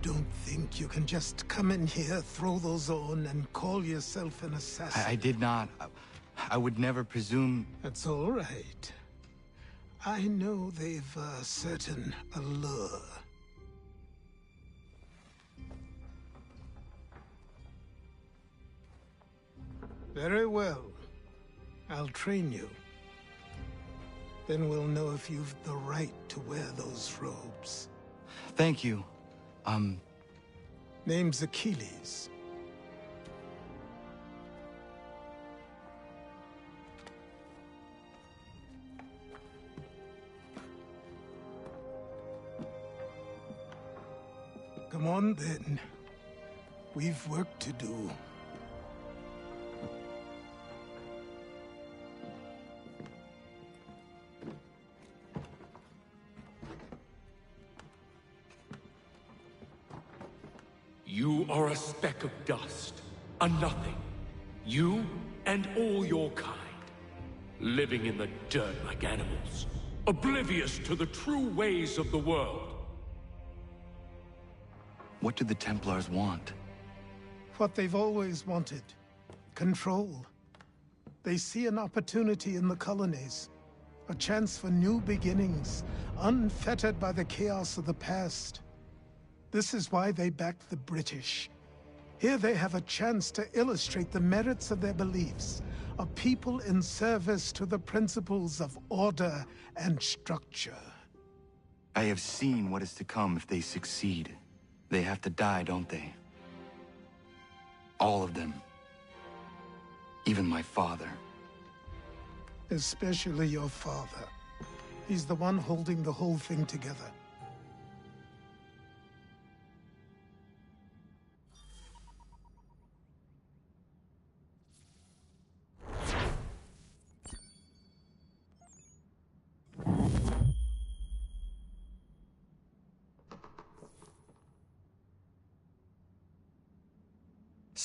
S: Don't think you can just come in here, throw those on, and call yourself an assassin.
Q: I did not. I would never presume...
S: That's all right. I know they've a certain allure. Very well. I'll train you. Then we'll know if you've the right to wear those robes.
Q: Thank you.
S: Name's Achilles. Come on, then. We've work to do.
N: You are a speck of dust, a nothing. You and all your kind. Living in the dirt like animals. Oblivious to the true ways of the world.
Q: What do the Templars want?
S: What they've always wanted. Control. They see an opportunity in the colonies. A chance for new beginnings, unfettered by the chaos of the past. This is why they backed the British. Here they have a chance to illustrate the merits of their beliefs. A people in service to the principles of order and structure.
Q: I have seen what is to come if they succeed. They have to die, don't they? All of them. Even my father.
S: Especially your father. He's the one holding the whole thing together.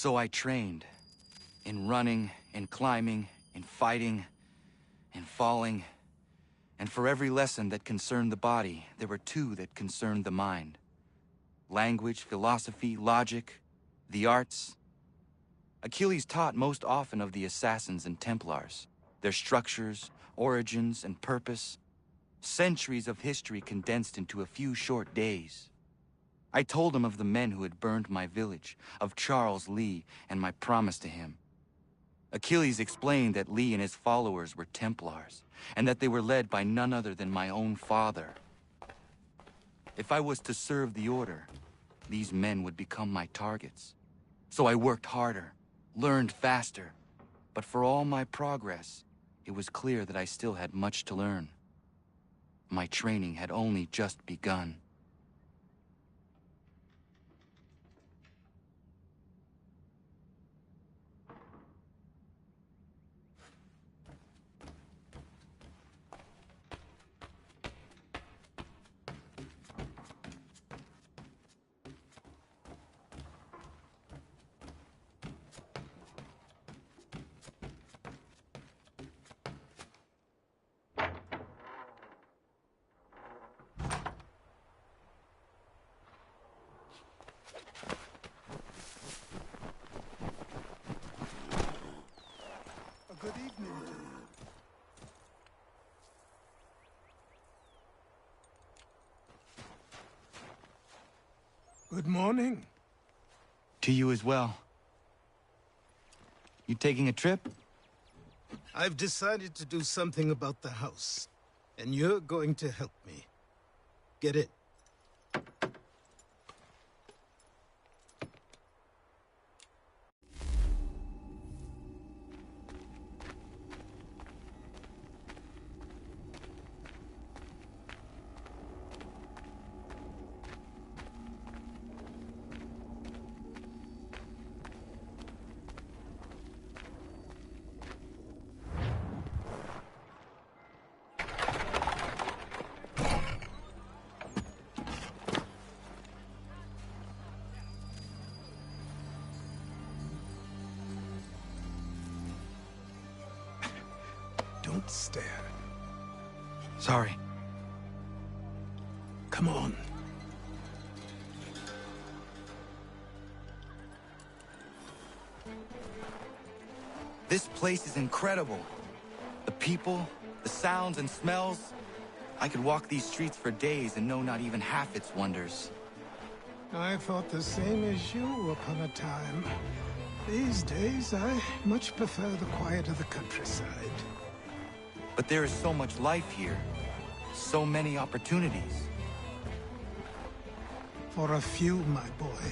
Q: So I trained. In running, in climbing, in fighting, in falling. And for every lesson that concerned the body, there were two that concerned the mind. Language, philosophy, logic, the arts. Achilles taught most often of the assassins and Templars, their structures, origins, and purpose. Centuries of history condensed into a few short days. I told him of the men who had burned my village, of Charles Lee and my promise to him. Achilles explained that Lee and his followers were Templars, and that they were led by none other than my own father. If I was to serve the order, these men would become my targets. So I worked harder, learned faster, but for all my progress, it was clear that I still had much to learn. My training had only just begun.
S: Good evening to you. Good morning.
Q: To you as well. You taking a trip?
S: I've decided to do something about the house, and you're going to help me. Get it? Don't stare.
Q: Sorry.
S: Come on.
Q: This place is incredible. The people, the sounds and smells. I could walk these streets for days and know not even half its wonders.
S: I thought the same as you upon a time. These days, I much prefer the quiet of the countryside.
Q: But there is so much life here. So many opportunities.
S: For a few, my boy.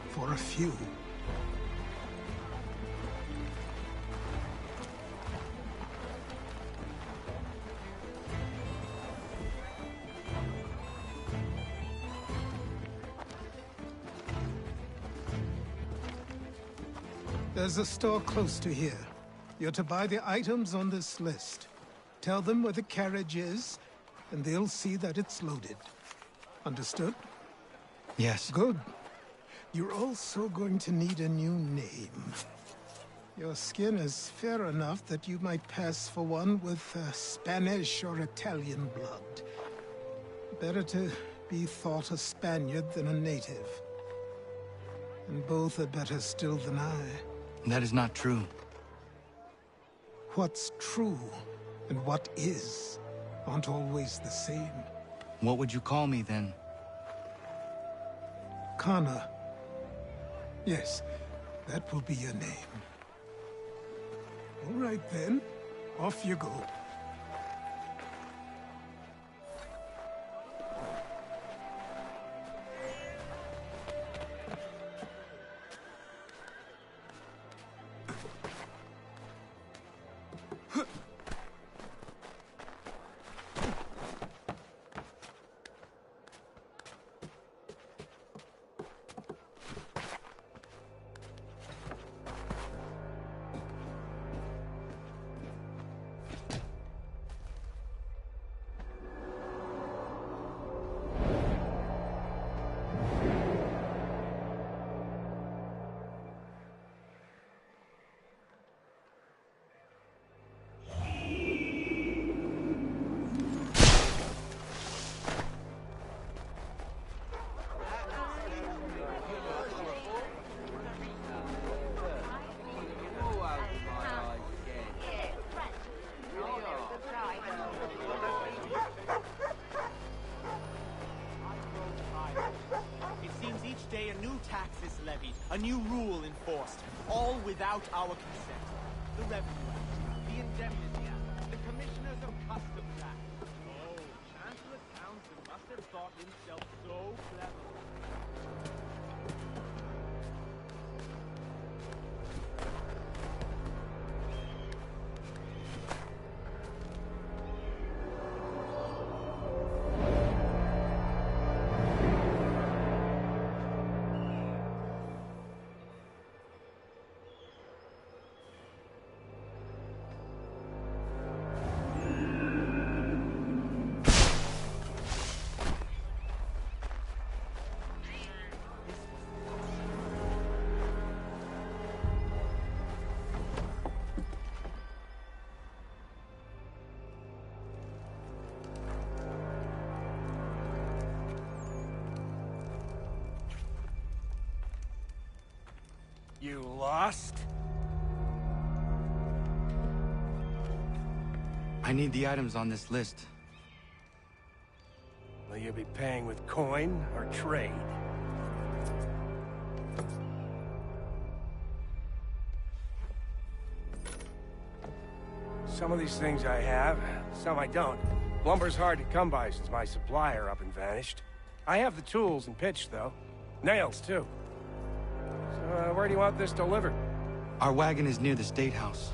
S: For a few. There's a store close to here. You're to buy the items on this list. Tell them where the carriage is, and they'll see that it's loaded. Understood?
Q: Yes.
S: Good. You're also going to need a new name. Your skin is fair enough that you might pass for one with Spanish or Italian blood. Better to be thought a Spaniard than a native. And both are better still than I.
Q: That is not true.
S: What's true and what is aren't always the same.
Q: What would you call me then?
S: Kana. Yes, that will be your name. All right then, off you go.
B: levied, a new rule enforced, all without our consent. The Revenue Act, the Indemnity Act, the Commissioners of Customs Act. Oh, Chancellor Townsend must have thought himself so clever.
V: You lost?
Q: I need the items on this list.
V: Will you be paying with coin or trade? Some of these things I have, some I don't. Lumber's hard to come by since my supplier up and vanished. I have the tools and pitch, though. Nails, too. So, where do you want this delivered?
Q: Our wagon is near the State House.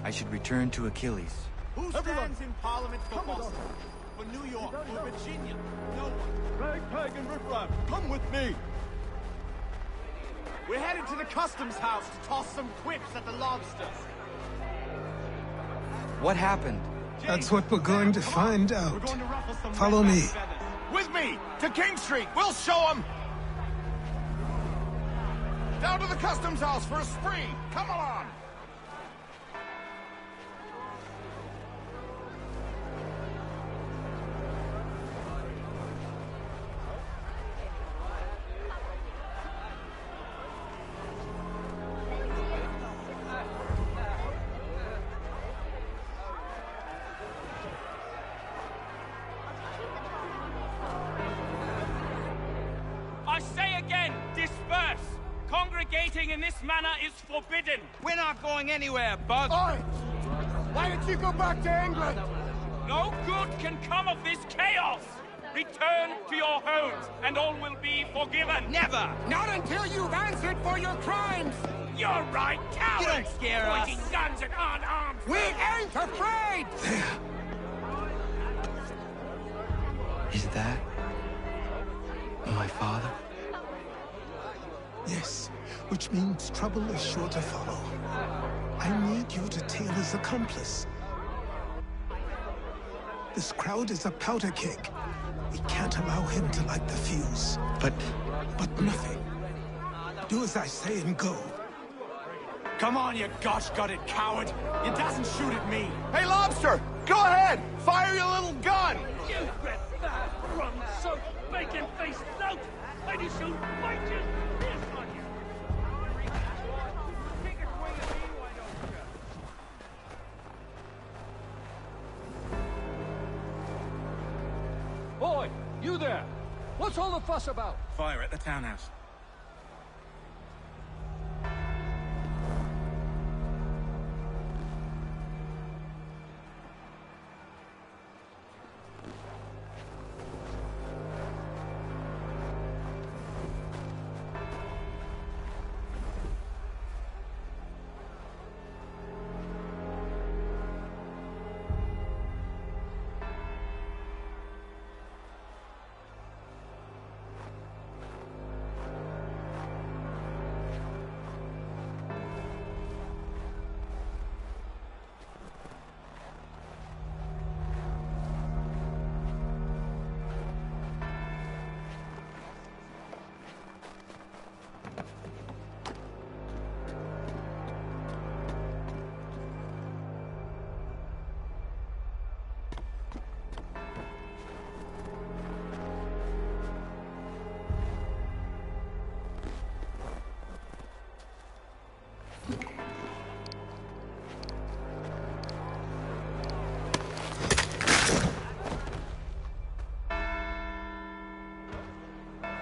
Q: I should return to Achilles.
B: Who stands in Parliament for Boston? For New York? For Virginia? No one.
T: Ragtag and riffraff, come with me!
B: We're headed to the customs house to toss some quips at the lobsters.
Q: What happened?
S: That's what we're going to find out. Follow me.
M: With me! To King Street! We'll show them! Down to the customs house for a spree! Come along!
W: I say again, disperse! Congregating in this manner is forbidden!
V: We're not going anywhere, Bug!
M: Oi! Why did you go back to England?
W: No good can come of this chaos! Return to your homes, and all will be forgiven!
V: Never!
T: Not until you've answered for your crimes!
W: You're right, cowards!
V: You don't scare us!
W: Pointing guns at unarmed
T: We ain't afraid!
Q: Is that my father?
S: Yes, which means trouble is sure to follow. I need you to tail his accomplice. This crowd is a powder keg. We can't allow him to light the fuse.
Q: But
S: nothing. Do as I say and go.
B: Come on, you gosh-gutted coward! You doesn't shoot at me!
M: Hey, Lobster! Go ahead! Fire your little gun!
W: You bet that rum-soaked, bacon-faced lout! And you shall bite you this on you! Take a swing at me, why don't you?
O: Boy, you there! What's all the fuss about?
V: Fire at the townhouse.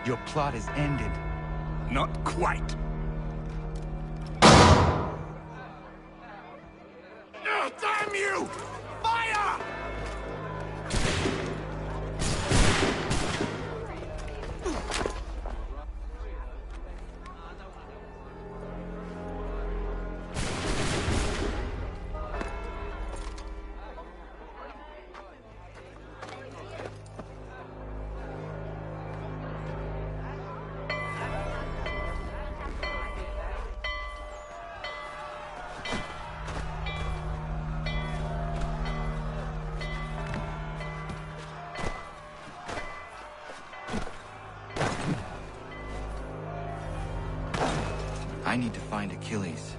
Q: Your plot is ended.
N: Not quite.
M: Oh, damn you! Fire!
Q: I need to find Achilles.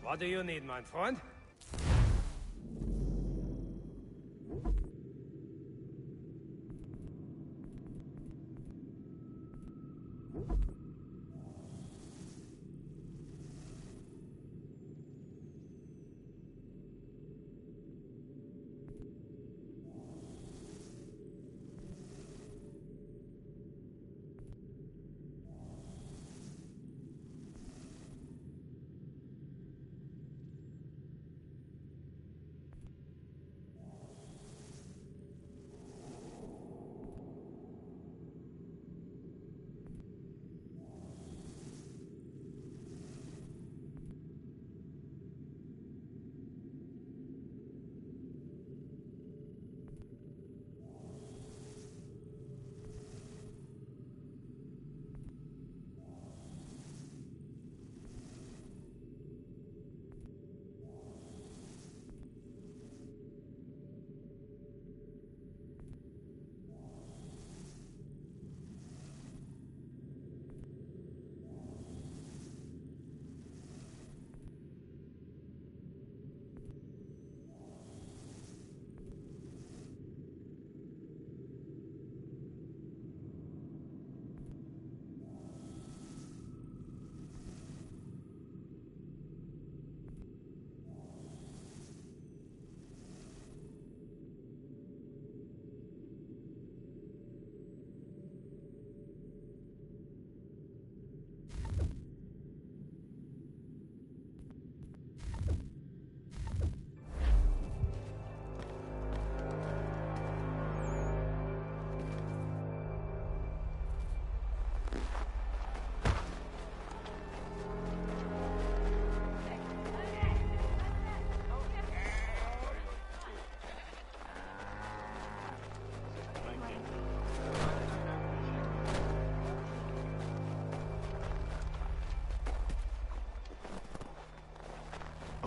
V: What do you need, my friend?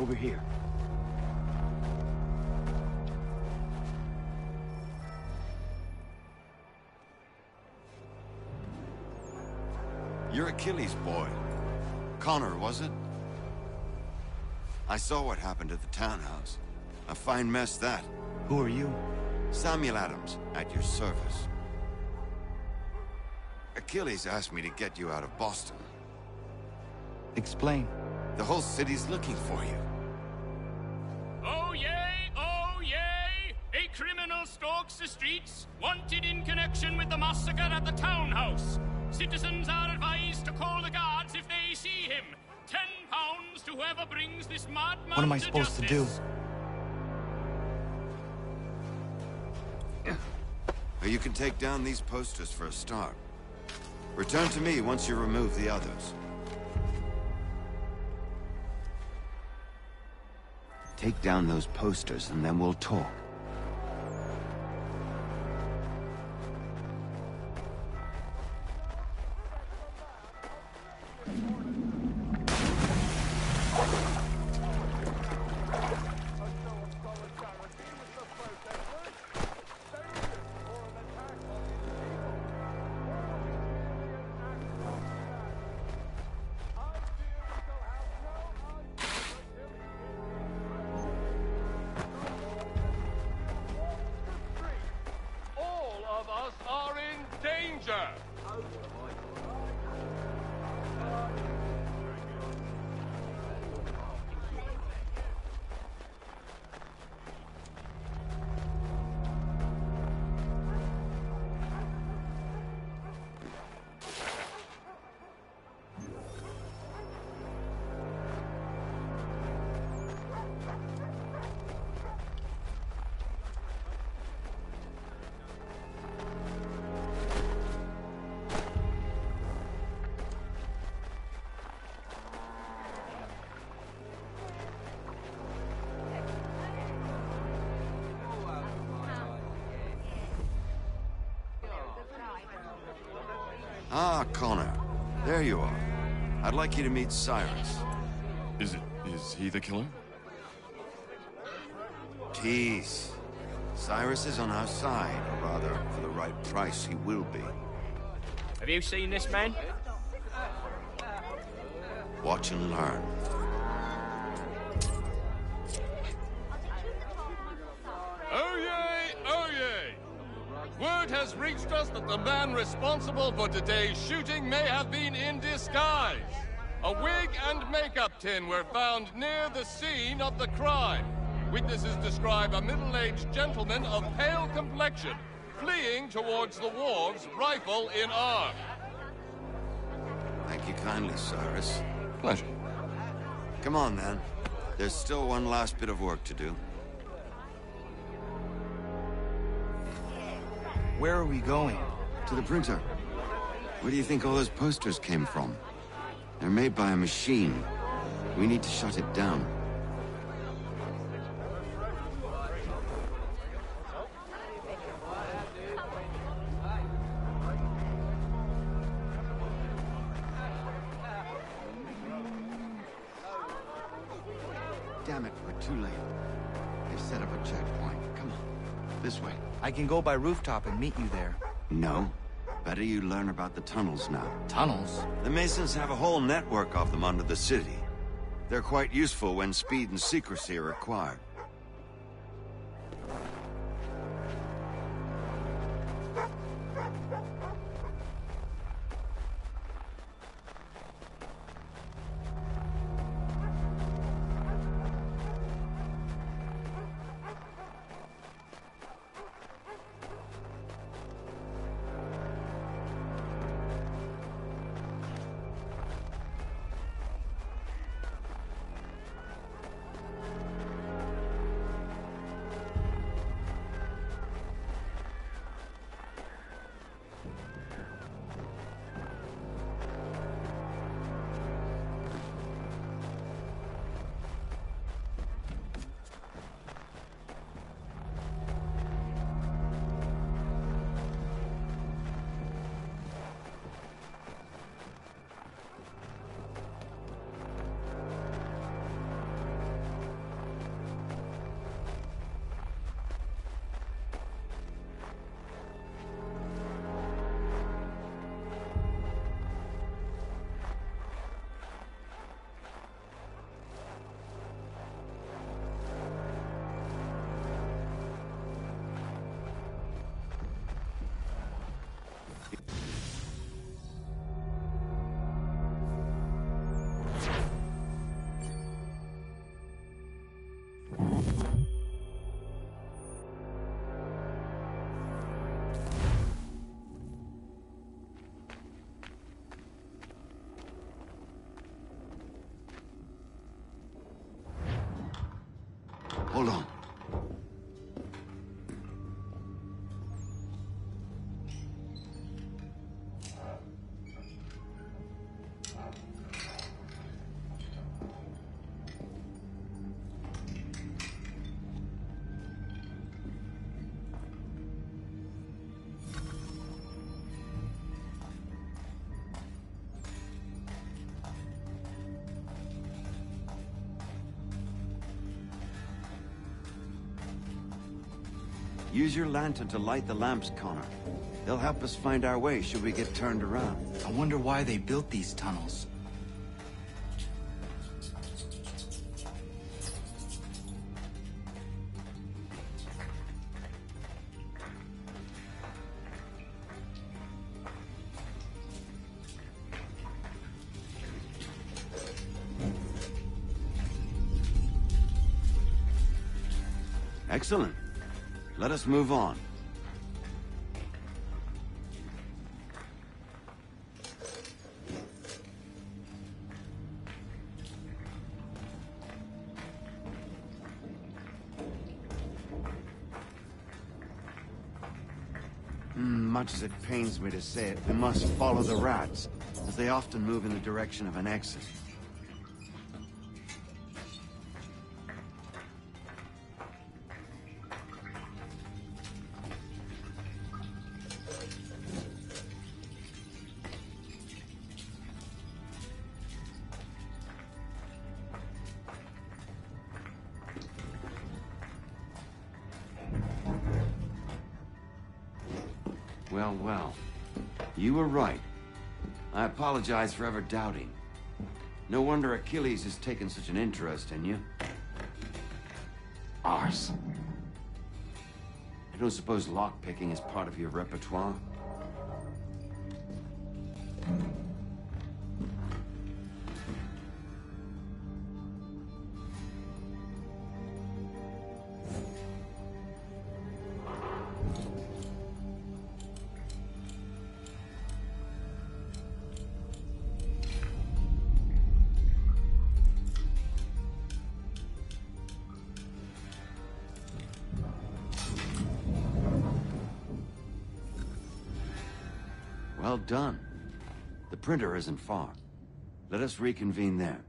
Q: Over here.
A: You're Achilles' boy. Connor, was it? I saw what happened at the townhouse. A fine mess, that.
Q: Who are you?
A: Samuel Adams, at your service. Achilles asked me to get you out of Boston.
Q: Explain.
A: The whole city's looking for you.
W: Oh yay, oh yay! A criminal stalks the streets, wanted in connection with the massacre at the townhouse. Citizens are advised to call the guards if they see him. £10 to whoever brings this madman
Q: What am I
W: to
Q: supposed
W: justice.
Q: to do?
A: You can take down these posters for a start. Return to me once you remove the others. Take down those posters and then we'll talk. Ah, Connor. There you are. I'd like you to meet Cyrus.
C: Is he the killer?
A: Tease. Cyrus is on our side, or rather, for the right price, he will be.
D: Have you seen this man?
A: Watch and learn.
G: Oh yay! Oh yay! Word has reached us that the man responsible for today's shooting may have been in disguise. A wig and makeup tin were found near the scene of the crime. Witnesses describe a middle-aged gentleman of pale complexion fleeing towards the wharves, rifle in arm.
A: Thank you kindly, Cyrus.
C: Pleasure.
A: Come on, then. There's still one last bit of work to do.
Q: Where are we going?
A: To the printer. Where do you think all those posters came from? They're made by a machine. We need to shut it down. Damn it, we're too late. They set up a checkpoint. Come on, this way.
Q: I can go by rooftop and meet you there.
A: No. Better you learn about the tunnels now.
Q: Tunnels?
A: The Masons have a whole network of them under the city. They're quite useful when speed and secrecy are required. Hold on. Use your lantern to light the lamps, Connor. They'll help us find our way should we get turned around.
Q: I wonder why they built these tunnels.
A: Excellent. Let us move on. Much as it pains me to say it, we must follow the rats, as they often move in the direction of an exit. Well, well. You were right. I apologize for ever doubting. No wonder Achilles has taken such an interest in you. Arse. I don't suppose lockpicking is part of your repertoire? Well done. The printer isn't far. Let us reconvene there.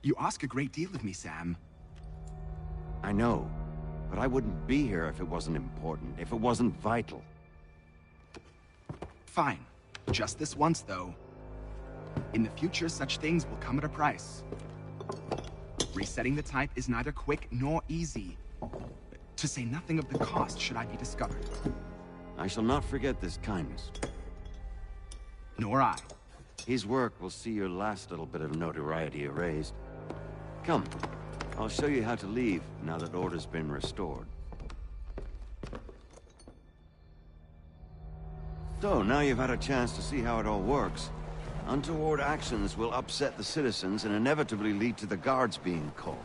H: You ask a great deal of me, Sam.
A: I know, but I wouldn't be here if it wasn't important, if it wasn't vital.
H: Fine. Just this once, though. In the future, such things will come at a price. Resetting the type is neither quick nor easy. To say nothing of the cost should I be discovered.
A: I shall not forget this kindness.
H: Nor I.
A: His work will see your last little bit of notoriety erased. Come, I'll show you how to leave now that order's been restored. So, now you've had a chance to see how it all works. Untoward actions will upset the citizens and inevitably lead to the guards being called.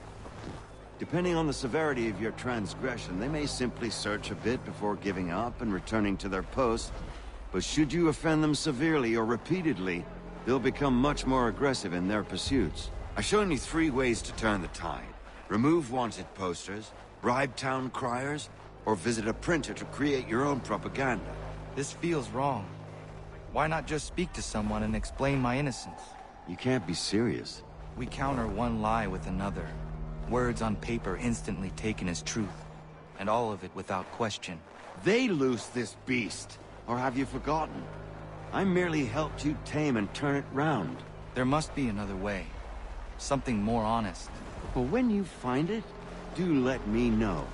A: Depending on the severity of your transgression, they may simply search a bit before giving up and returning to their posts. But should you offend them severely or repeatedly, they'll become much more aggressive in their pursuits. I've shown you 3 ways to turn the tide. Remove wanted posters, bribe town criers, or visit a printer to create your own propaganda.
Q: This feels wrong. Why not just speak to someone and explain my innocence?
A: You can't be serious.
Q: We counter one lie with another. Words on paper instantly taken as truth. And all of it without question.
A: They loose this beast. Or have you forgotten? I merely helped you tame and turn it round.
Q: There must be another way. Something more honest.
A: Well, when you find it, do let me know.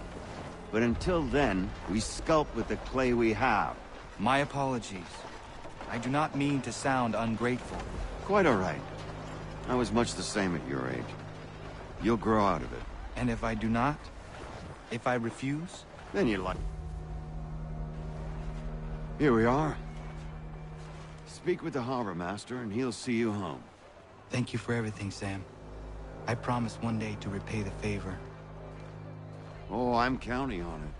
A: But until then, we sculpt with the clay we have.
Q: My apologies. I do not mean to sound ungrateful.
A: Quite all right. I was much the same at your age. You'll grow out of it.
Q: And if I do not? If I refuse?
A: Then you're lucky. Here we are. Speak with the harbor master and he'll see you home.
Q: Thank you for everything, Sam. I promise one day to repay the favor.
A: Oh, I'm counting on it.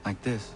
Q: Like this.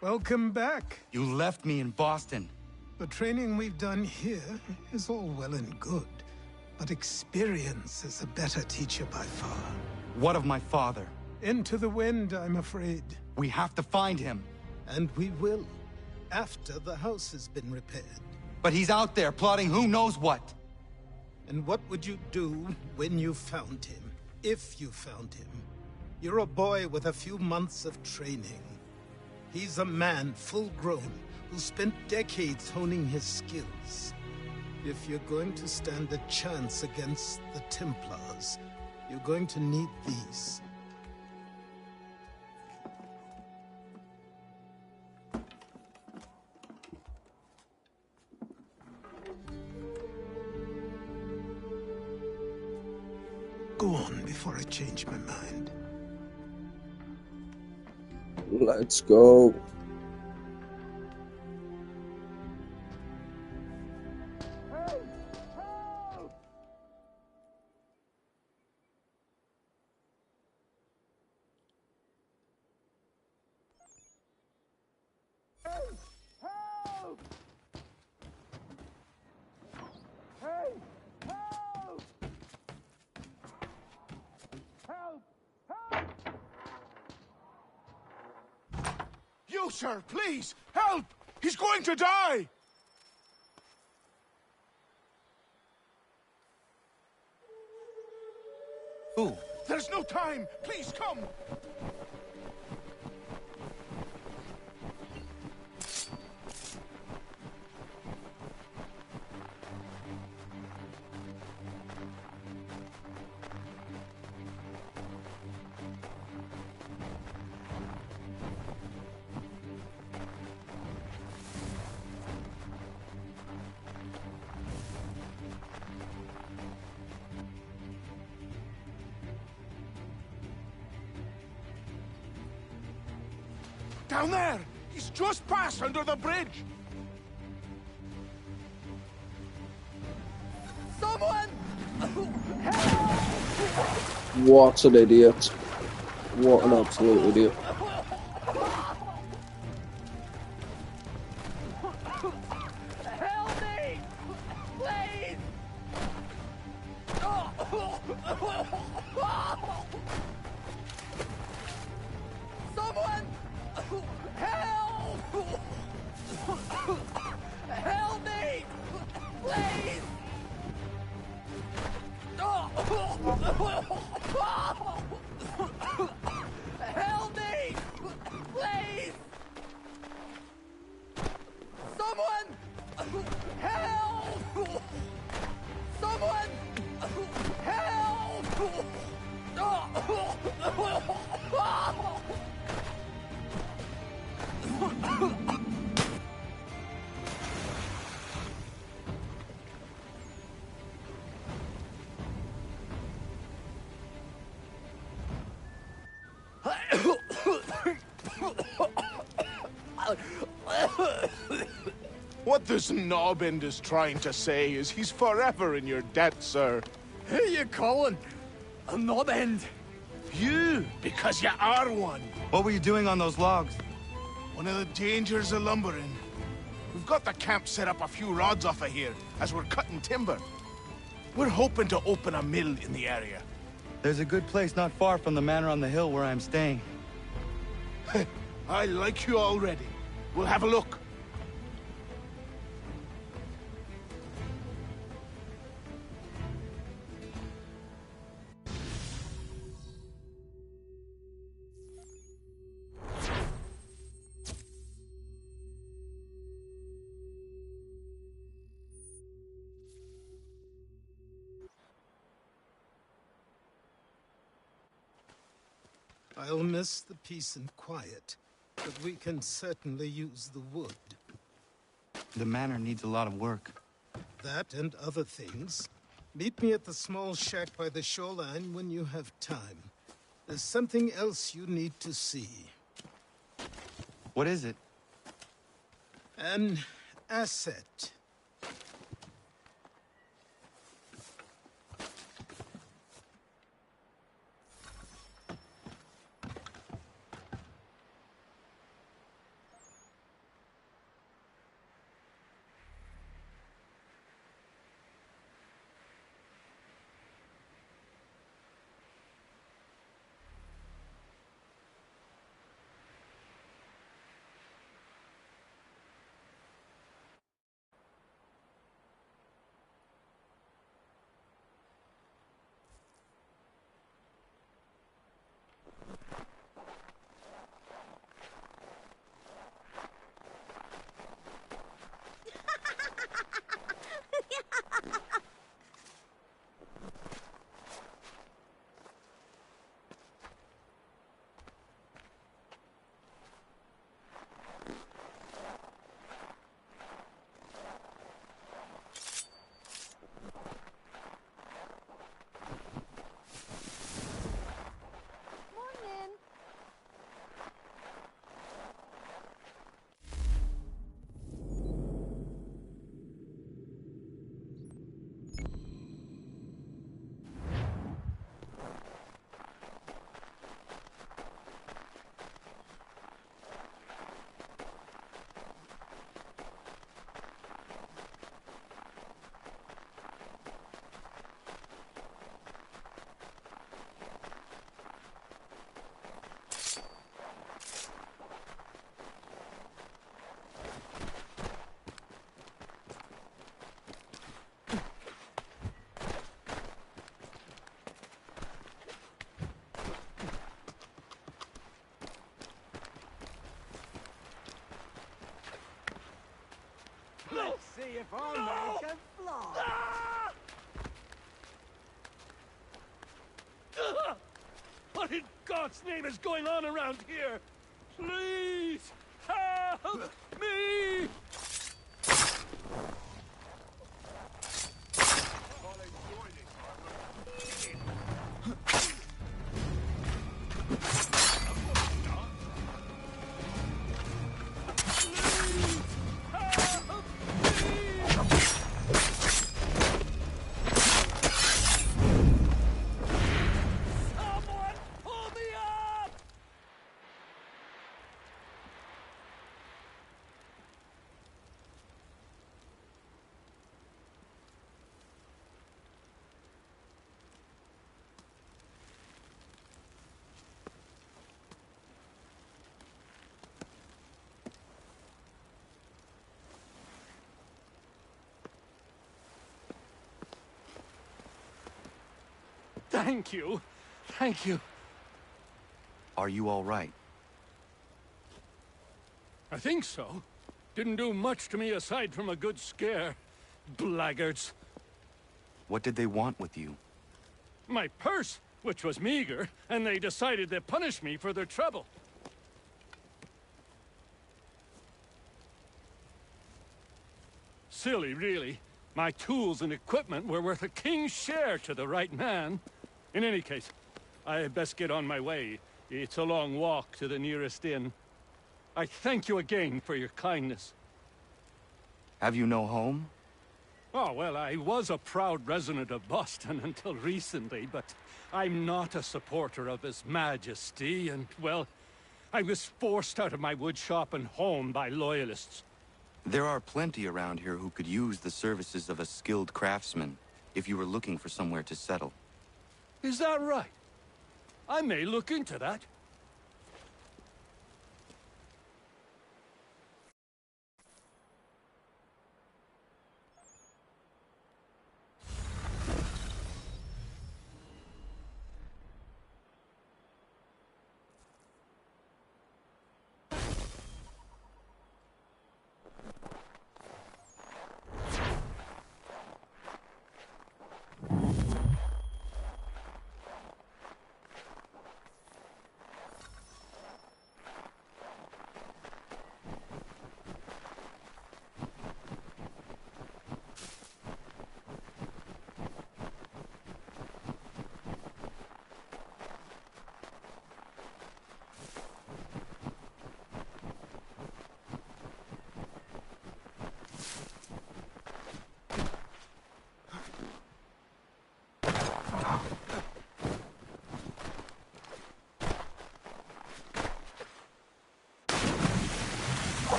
S: Welcome back.
Q: You left me in Boston.
S: The training we've done here is all well and good, but experience is a better teacher by far.
Q: What of my father?
S: Into the wind, I'm afraid.
Q: We have to find him.
S: And we will, after the house has been repaired.
Q: But he's out there plotting who knows what.
S: And what would you do when you found him? If you found him? You're a boy with a few months of training. He's a man, full-grown, who spent decades honing his skills. If you're going to stand a chance against the Templars, you're going to need these. Go on before I change my mind.
E: Let's go.
M: You, sir, please, help! He's going to die!
Q: Who?
M: There's no time! Please, come! Down there! He's just passed under the bridge!
R: Someone!
E: What an idiot. What an absolute idiot.
R: Help me! Please! Someone! Help! Help me! Please! Help me! Please! Someone! Help! Someone! Help!
M: What this knobbend is trying to say is he's forever in your debt, sir.
R: Who you calling? A knob-end?
M: You, because you are one.
Q: What were you doing on those logs?
M: One of the dangers of lumbering. We've got the camp set up a few rods off of here, as we're cutting timber. We're hoping to open a mill in the area.
Q: There's a good place not far from the manor on the hill where I'm staying.
M: I like you already. We'll have a look.
S: I'll miss the peace and quiet, but we can certainly use the wood.
Q: The manor needs a lot of work.
S: That and other things. Meet me at the small shack by the shoreline when you have time. There's something else you need to see.
Q: What is it?
S: An asset.
T: Let's see if our man can fly.
N: What in God's name is going on around here? Please, help me!
V: Thank you. Thank you.
Q: Are you all right?
V: I think so. Didn't do much to me aside from a good scare. Blackguards.
Q: What did they want with you?
V: My purse, which was meager, and they decided to punish me for their trouble. Silly, really. My tools and equipment were worth a king's share to the right man. In any case, I had best get on my way. It's a long walk to the nearest inn. I thank you again for your kindness.
Q: Have you no home?
V: Oh, well, I was a proud resident of Boston until recently, but I'm not a supporter of His Majesty, and, well, I was forced out of my woodshop and home by loyalists.
Q: There are plenty around here who could use the services of a skilled craftsman, if you were looking for somewhere to settle.
V: Is that right? I may look into that.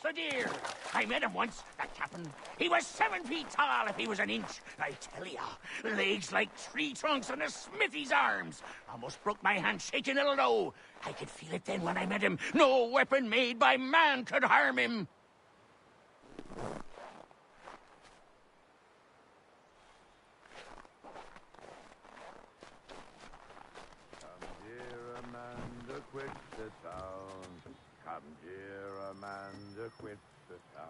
M: So dear. I met him once, that captain. He was 7 feet tall if he was an inch. I tell ya, legs like tree trunks and a smithy's arms. Almost broke my hand shaking it'll know. I could feel it then when I met him. No weapon made by man could harm him.
F: Come, dear Amanda, quit the town. Come, dear Amanda, quit the town.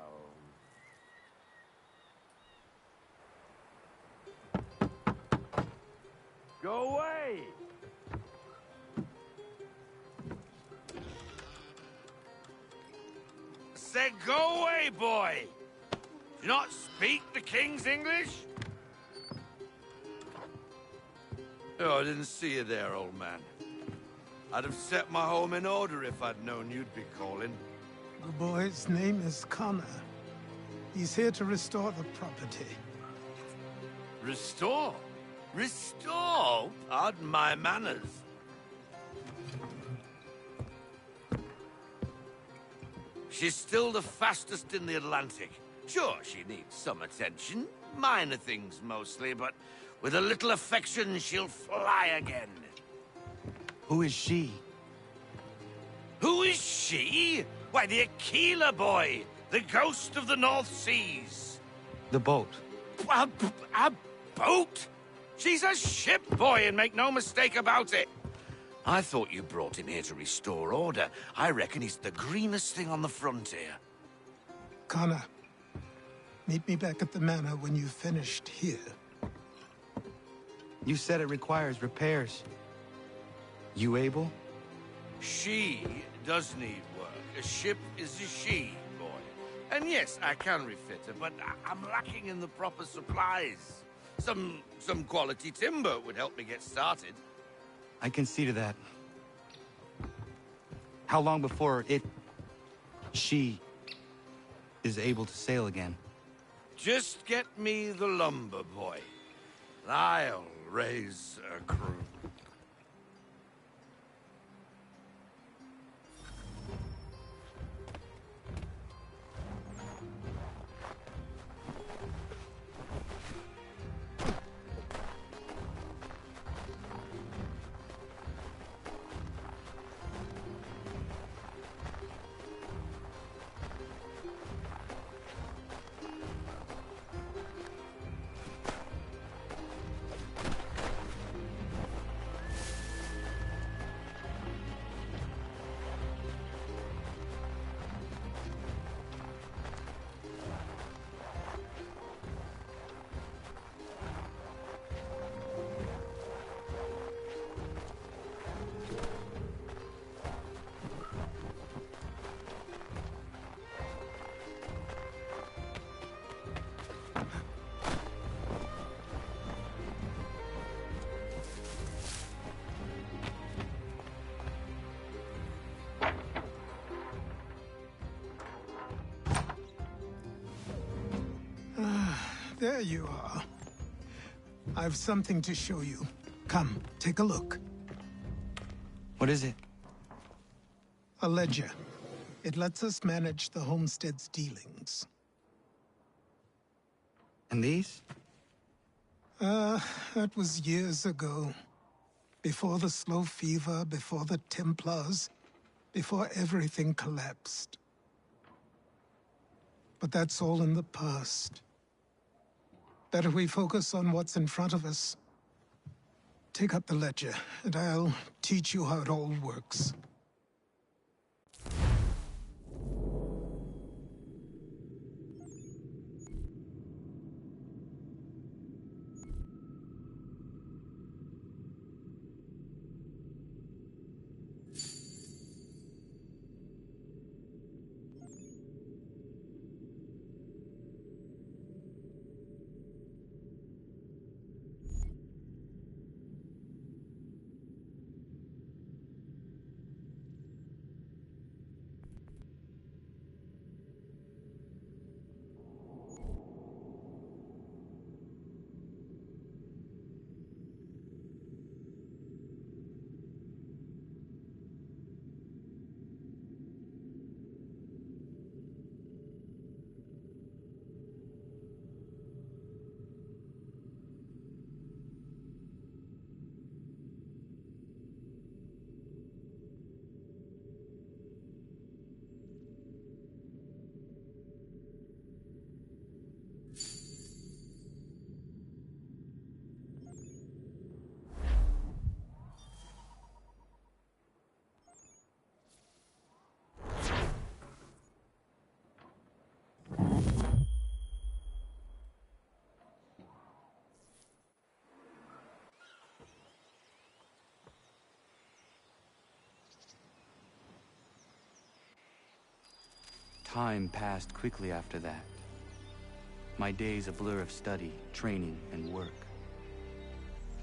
F: Go away!
K: Said go away, boy! Do you not speak the King's English? Oh, I didn't see you there, old man. I'd have set my home in order if I'd known you'd be calling.
S: The boy's name is Connor. He's here to restore the property.
K: Restore? Restore? Pardon my manners. She's still the fastest in the Atlantic. Sure, she needs some attention. Minor things mostly, but with a little affection, she'll fly again.
Q: Who is she?
K: Who is she? Why, the Aquila boy, the ghost of the North Seas.
Q: The boat.
K: A boat? She's a ship boy, and make no mistake about it. I thought you brought him here to restore order. I reckon he's the greenest thing on the frontier.
S: Connor, meet me back at the manor when you've finished here.
Q: You said it requires repairs. You able?
K: She does need work. A ship is a she, boy. And yes, I can refit her, but I'm lacking in the proper supplies. Some quality timber would help me get started.
Q: I can see to that. How long before she is able to sail again?
K: Just get me the lumber, boy. I'll raise a crew.
S: There you are. I've something to show you. Come, take a look.
Q: What is it?
S: A ledger. It lets us manage the homestead's dealings.
Q: And these?
S: That was years ago. Before the slow fever, before the Templars, before everything collapsed. But that's all in the past. Better we focus on what's in front of us. Take up the ledger, and I'll teach you how it all works.
Q: Time passed quickly after that. My days a blur of study, training, and work.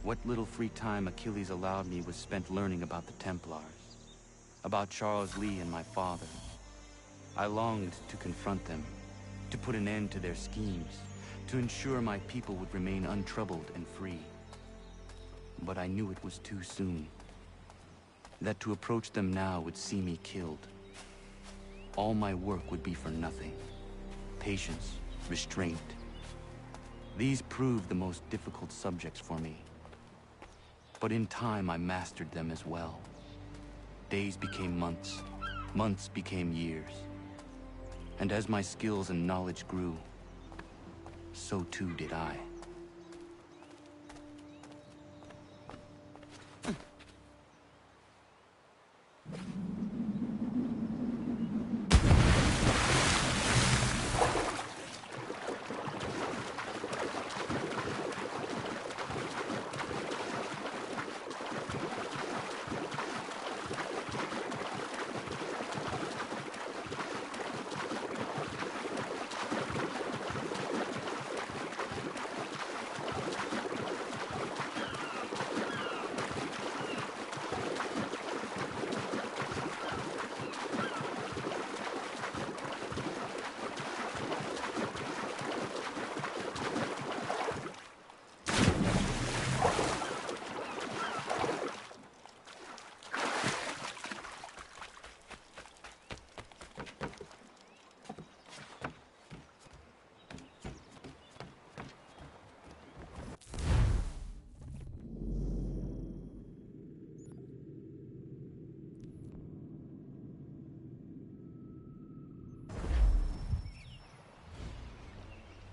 Q: What little free time Achilles allowed me was spent learning about the Templars, about Charles Lee and my father. I longed to confront them, to put an end to their schemes, to ensure my people would remain untroubled and free. But I knew it was too soon, that to approach them now would see me killed. all my work would be for nothing. Patience, restraint. These proved the most difficult subjects for me. But in time, I mastered them as well. Days became months, months became years. And as my skills and knowledge grew, so too did I.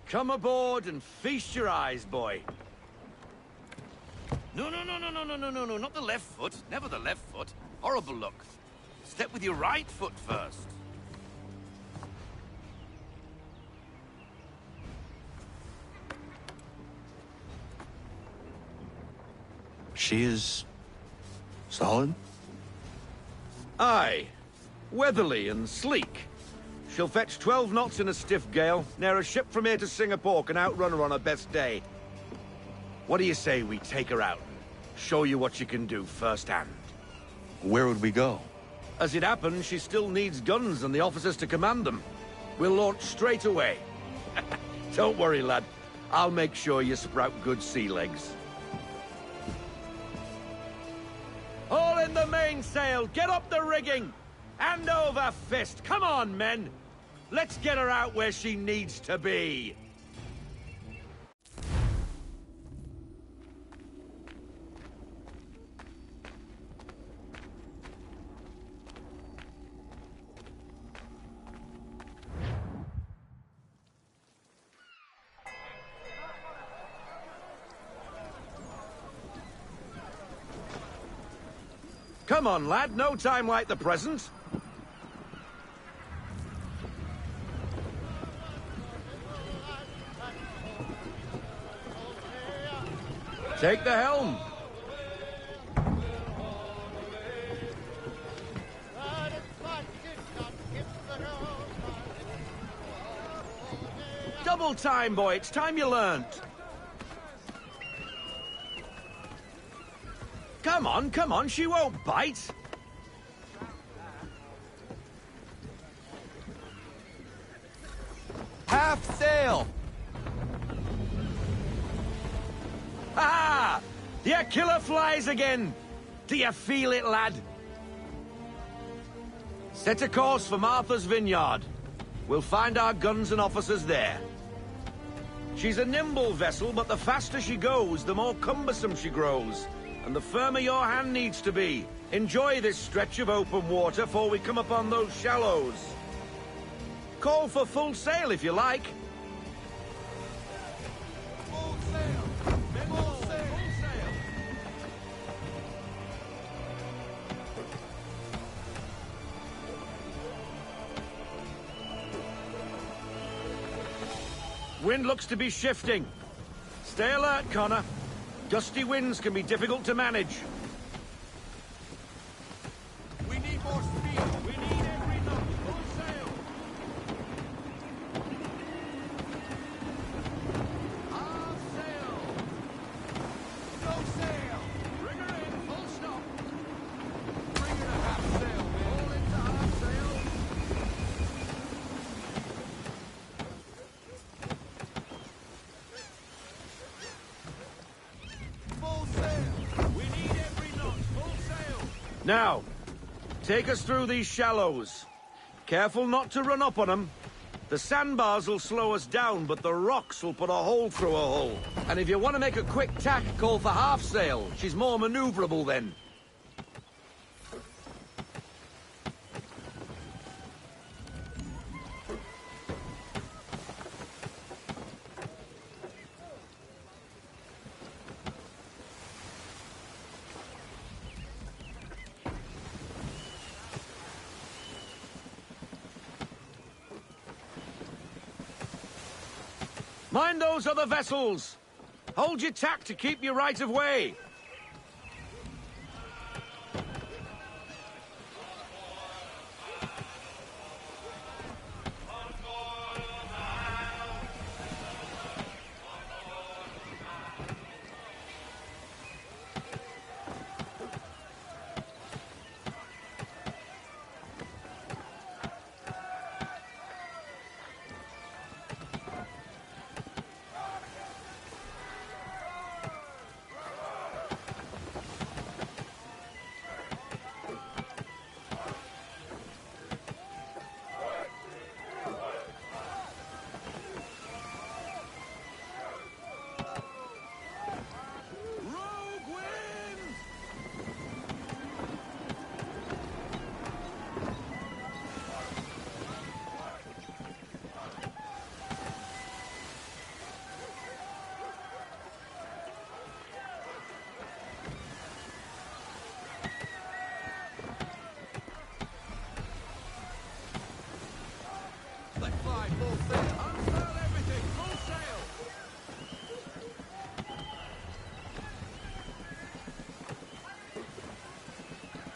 K: Come aboard and feast your eyes, boy. No, not the left foot. Never the left foot. Horrible look. Step with your right foot first.
Q: She is... solid?
K: Aye. Weatherly and sleek. She'll fetch 12 knots in a stiff gale, near a ship from here to Singapore can outrun her on her best day. What do you say we take her out and show you what she can do firsthand?
Q: Where would we go?
K: As it happens, she still needs guns and the officers to command them. We'll launch straight away. Don't worry, lad. I'll make sure you sprout good sea legs. All in the mainsail! Get up the rigging! Hand over fist! Come on, men! Let's get her out where she needs to be! Come on, lad. No time like the present. Take the helm. Double time, boy. It's time you learned. Come on. She won't bite.
Q: Half sail!
K: Ah! Your killer flies again! Do you feel it, lad? Set a course for Martha's Vineyard. We'll find our guns and officers there. She's a nimble vessel, but the faster she goes, the more cumbersome she grows. And the firmer your hand needs to be. Enjoy this stretch of open water before we come upon those shallows. Call for full sail if you like. Full sail! Full sail! Full sail! Wind looks to be shifting. Stay alert, Connor. Gusty winds can be difficult to manage. We need more speed. We need every knot. Full sail. Half sail. No sail. Bring her in. Full stop. Bring her to half sail. All into half sail. Now, take us through these shallows.
I: Careful not to run up on them. The sandbars will slow us down, but the rocks will put a hole through a hull. And if you want to make a quick tack, call for half sail. She's more maneuverable then. Mind those other vessels! Hold your tack to keep your right of way!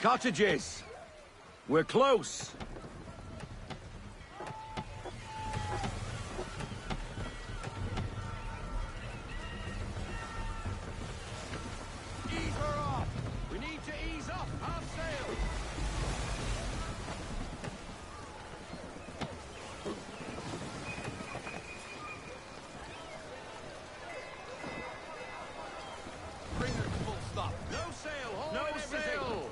I: Cottages! We're close! Ease her off! We need to ease up! Half sail! Bring her to full stop! No sail! Hold no sail!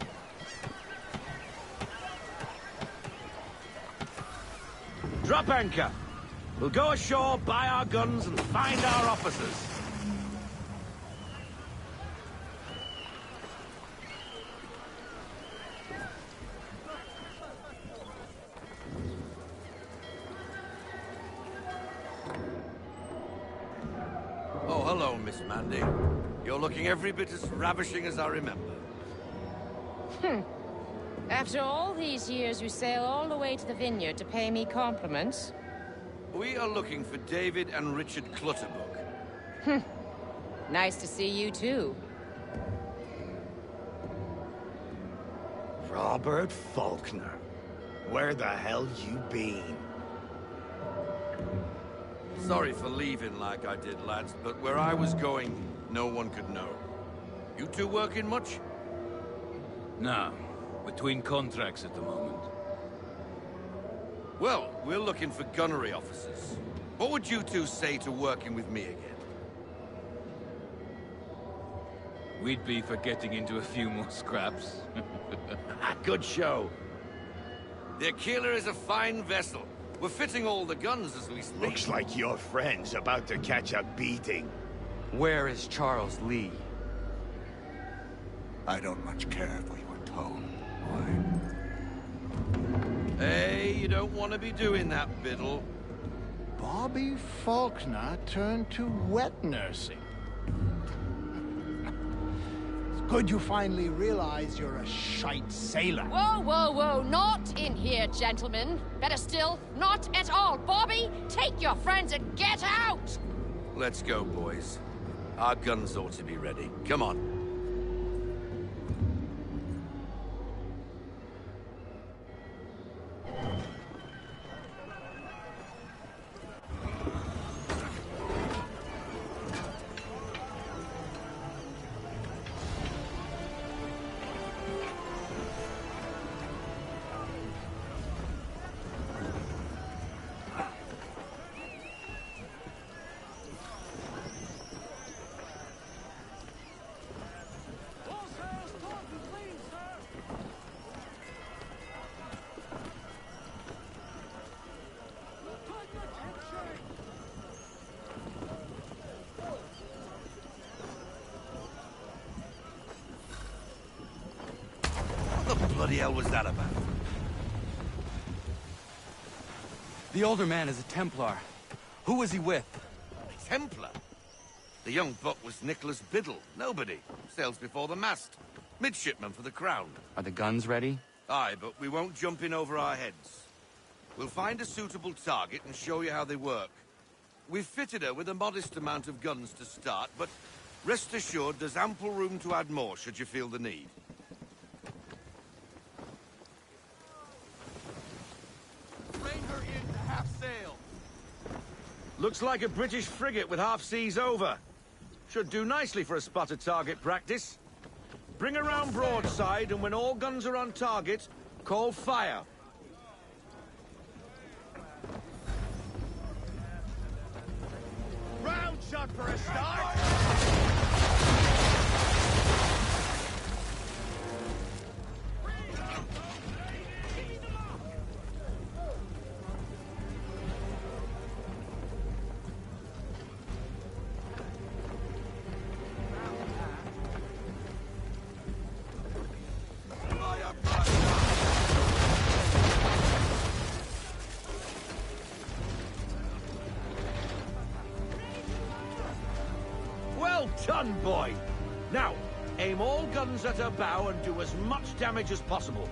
I: Drop anchor. We'll go ashore, buy our guns, and find our officers. Oh, hello, Miss Mandy. You're looking every bit as ravishing as I remember.
L: After all these years, you sail all the way to the vineyard to pay me compliments?
I: We are looking for David and Richard Clutterbuck.
L: Nice to see you, too.
P: Robert Faulkner. Where the hell you been?
I: Sorry for leaving like I did, lads, but where I was going, no one could know. You two working much?
X: No. Between contracts at the moment.
I: Well, we're looking for gunnery officers. What would you two say to working with me again?
X: We'd be for getting into a few more scraps.
I: Good show. The Aquila is a fine vessel. We're fitting all the guns as we speak.
P: Looks like your friend's about to catch a beating.
Q: Where is Charles Lee?
P: I don't much care for your tone.
I: Hey, you don't want to be doing that, Biddle.
Y: Bobby Faulkner turned to wet nursing. It's good you finally realize you're a shite sailor.
Z: Whoa, whoa, whoa, not in here, gentlemen. Better still, not at all. Bobby, take your friends and get out!
I: Let's go, boys. Our guns ought to be ready. Come on.
K: bloody hell was that about?
Q: The older man is a Templar. Who was he with?
K: Templar? The young buck was Nicholas Biddle. Nobody. Sails before the mast. Midshipman for the Crown.
Q: Are the guns ready?
K: Aye, but we won't jump in over our heads. We'll find a suitable target and show you how they work. We've fitted her with a modest amount of guns to start, but rest assured there's ample room to add more should you feel the need.
G: Bring her in to half sail.
I: Looks like a British frigate with half seas over. Should do nicely for a spotted target practice. Bring her round broadside, and when all guns are on target, call fire.
M: Round shot for a start.
I: Well done, boy! Now, aim all guns at her bow and do as much damage as possible.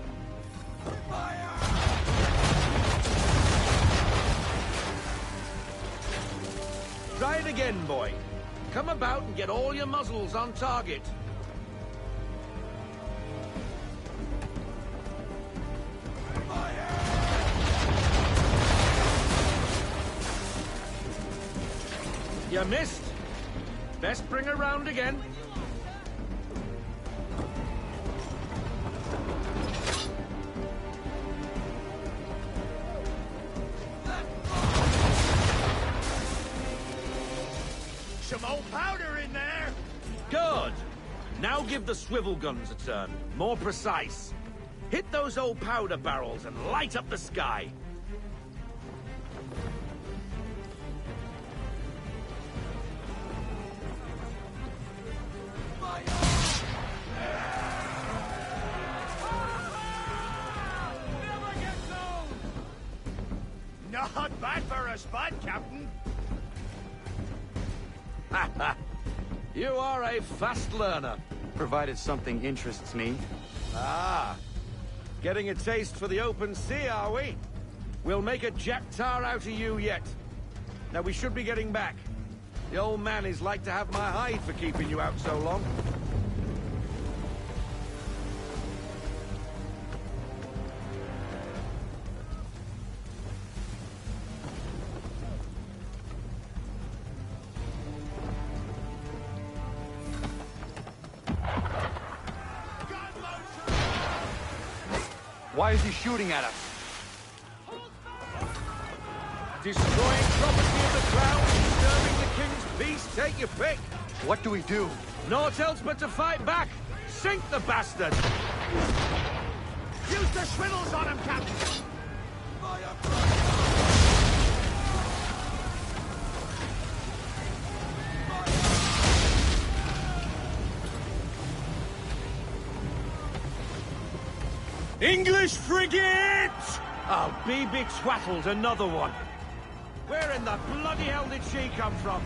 I: Try it again, boy. Come about and get all your muzzles on target. You missed. Best bring her round again.
M: Some old powder in there.
I: Good. Now give the swivel guns a turn. More precise. Hit those old powder barrels and light up the sky.
M: Not bad for a spot, Captain.
I: You are a fast learner.
Q: Provided something interests me.
I: Ah, getting a taste for the open sea, are we? We'll make a Jack Tar out of you yet. Now we should be getting back. The old man is like to have my hide for keeping you out so long.
Q: Why is he shooting at us?
I: Destroying property of the crown, disturbing the king's peace, take your pick.
Q: What do we do?
I: Naught else but to fight back. Sink the bastard.
M: Use the swivels on him, Captain.
I: English frigate! Oh, BB Twattle's another one. Where in the bloody hell did she come from?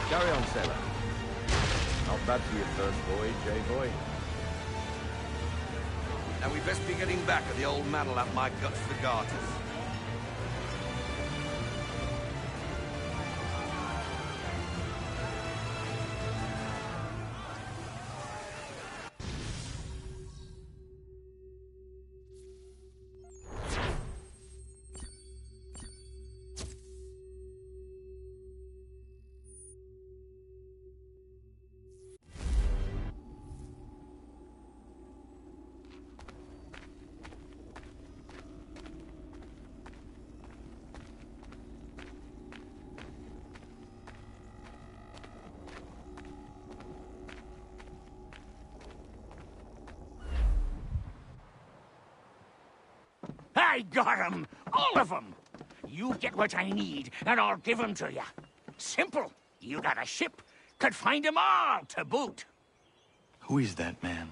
I: Carry on, sailor. Not bad for your first voyage, eh, boy?
K: Now we best be getting back, or the old man'll have my guts for garters.
M: I got 'em! All of 'em! You get what I need, and I'll give 'em to you. Simple. You got a ship, could find 'em all to boot.
Q: Who is that man?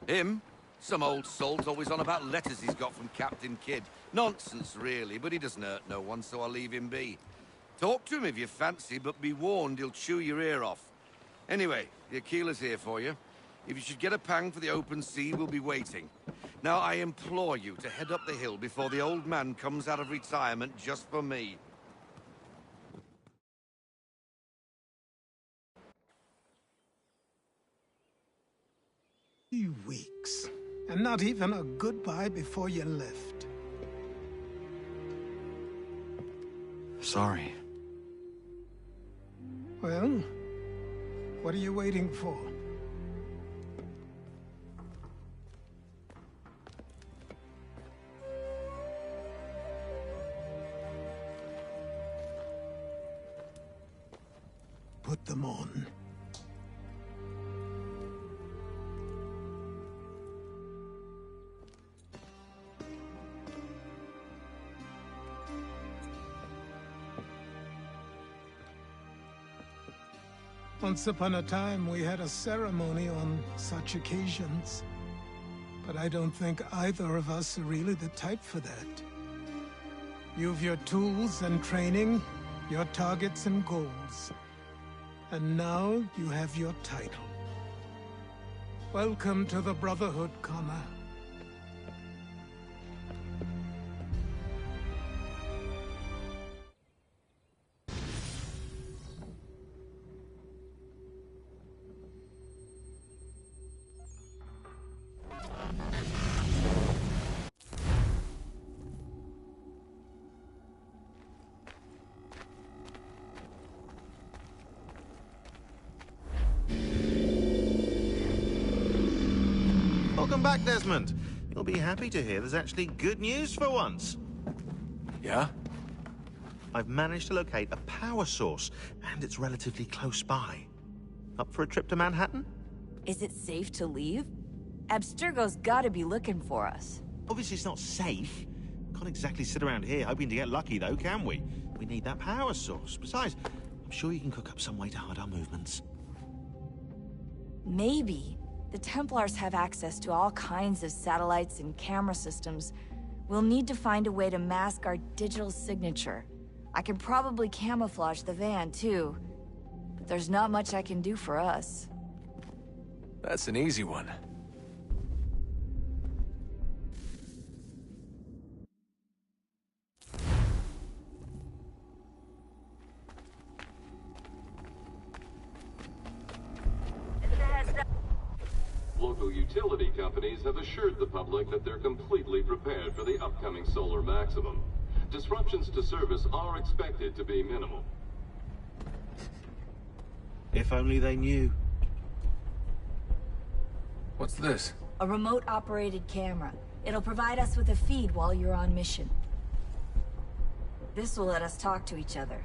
K: Him? Some old salt's always on about letters he's got from Captain Kidd. Nonsense, really, but he doesn't hurt no one, so I'll leave him be. Talk to him if you fancy, but be warned he'll chew your ear off. Anyway, the Aquila's here for you. If you should get a pang for the open sea, we'll be waiting. Now, I implore you to head up the hill before the old man comes out of retirement just for me.
S: 3 weeks, and not even a goodbye before you left.
Q: Sorry.
S: Well, what are you waiting for? Put them on. Once upon a time, we had a ceremony on such occasions. But I don't think either of us are really the type for that. You've your tools and training, your targets and goals. And now you have your title. Welcome to the Brotherhood, Connor.
B: Welcome back, Desmond. You'll be happy to hear there's actually good news for once.
N: Yeah?
B: I've managed to locate a power source, and it's relatively close by. Up for a trip to Manhattan?
D: Is it safe to leave? Abstergo's gotta be looking for us.
B: Obviously it's not safe. Can't exactly sit around here hoping to get lucky, though, can we? We need that power source. Besides, I'm sure you can cook up some way to hide our movements.
D: Maybe. The Templars have access to all kinds of satellites and camera systems. We'll need to find a way to mask our digital signature. I can probably camouflage the van, too. But there's not much I can do for us.
N: That's an easy one.
J: Local utility companies have assured the public that they're completely prepared for the upcoming solar maximum. Disruptions to service are expected to be minimal.
B: If only they knew.
N: What's this?
D: A remote-operated camera. It'll provide us with a feed while you're on mission. This will let us talk to each other.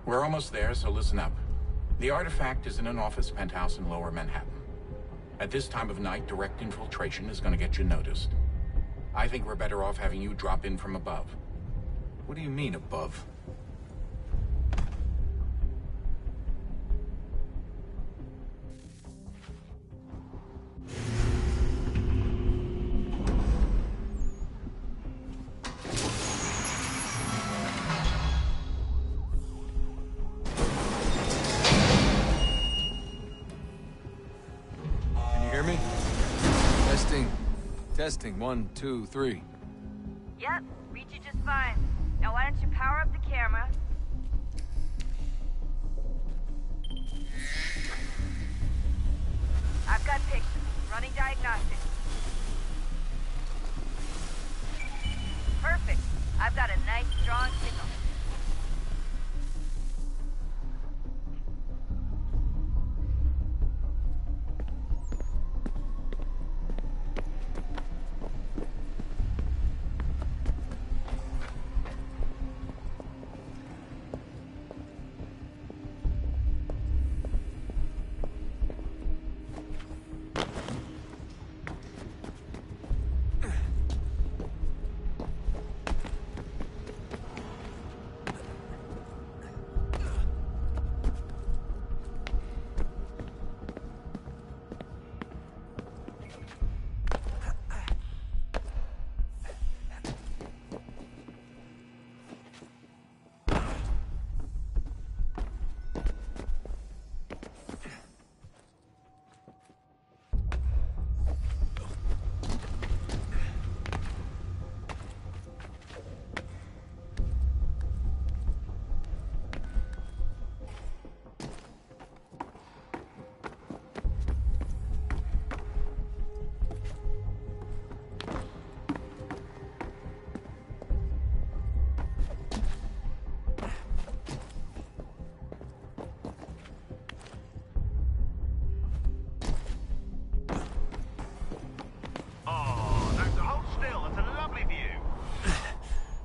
O: We're almost there, so listen up. The artifact is in an office penthouse in Lower Manhattan. At this time of night, direct infiltration is going to get you noticed. I think we're better off having you drop in from above.
N: What do you mean, above?
A: Testing, 1, 2, 3.
D: Yep, read you just fine. Now why don't you power up the camera? I've got pictures. Running diagnostics. Perfect. I've got a nice, strong signal.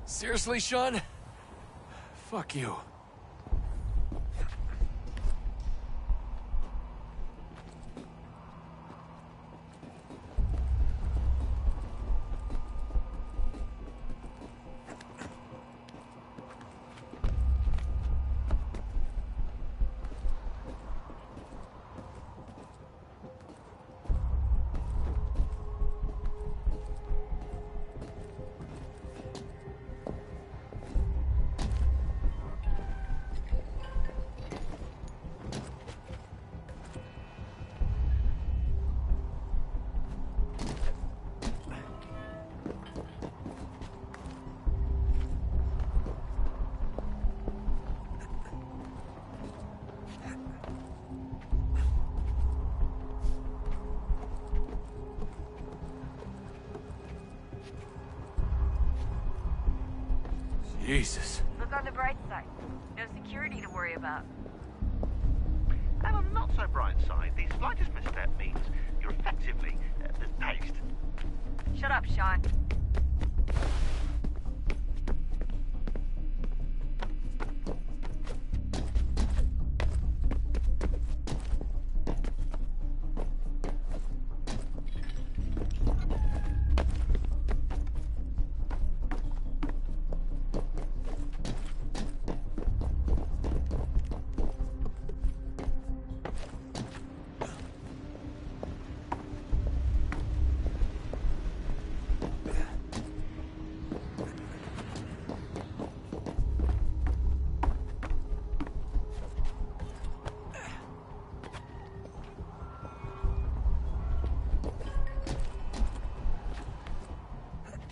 A: Seriously, Sean? Fuck you. Jesus.
D: Look on the bright side. No security to worry about.
B: And on the not so bright side, the slightest misstep means you're effectively paste.
D: Shut up, Sean.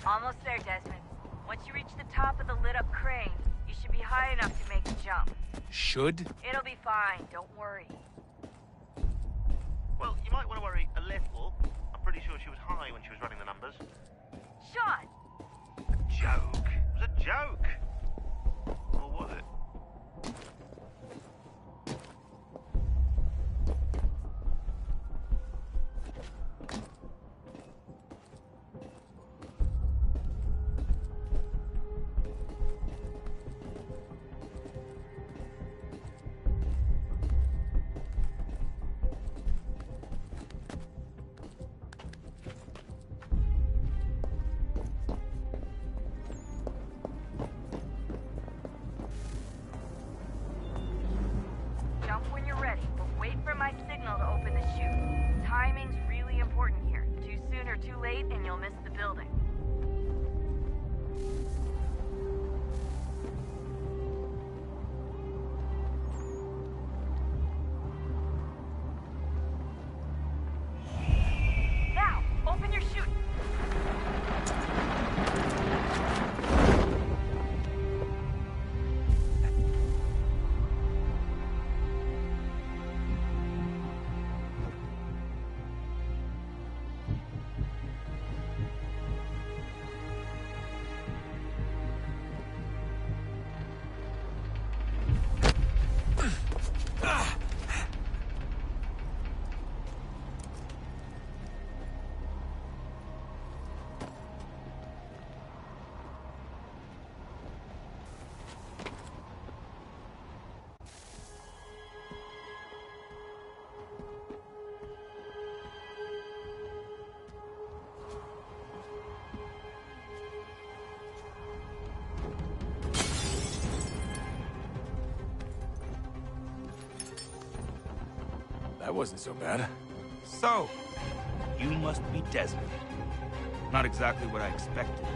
D: Almost there, Desmond. Once you reach the top of the lit-up crane, you should be high enough to make the jump.
A: Should?
D: It'll be fine, don't worry.
B: Well, you might want to worry a little. I'm pretty sure she was high when she was running the numbers.
D: Sean!
B: A joke. It was a joke. Or was it?
A: that wasn't so bad.
Q: So, you must be Desmond. Not exactly what I expected,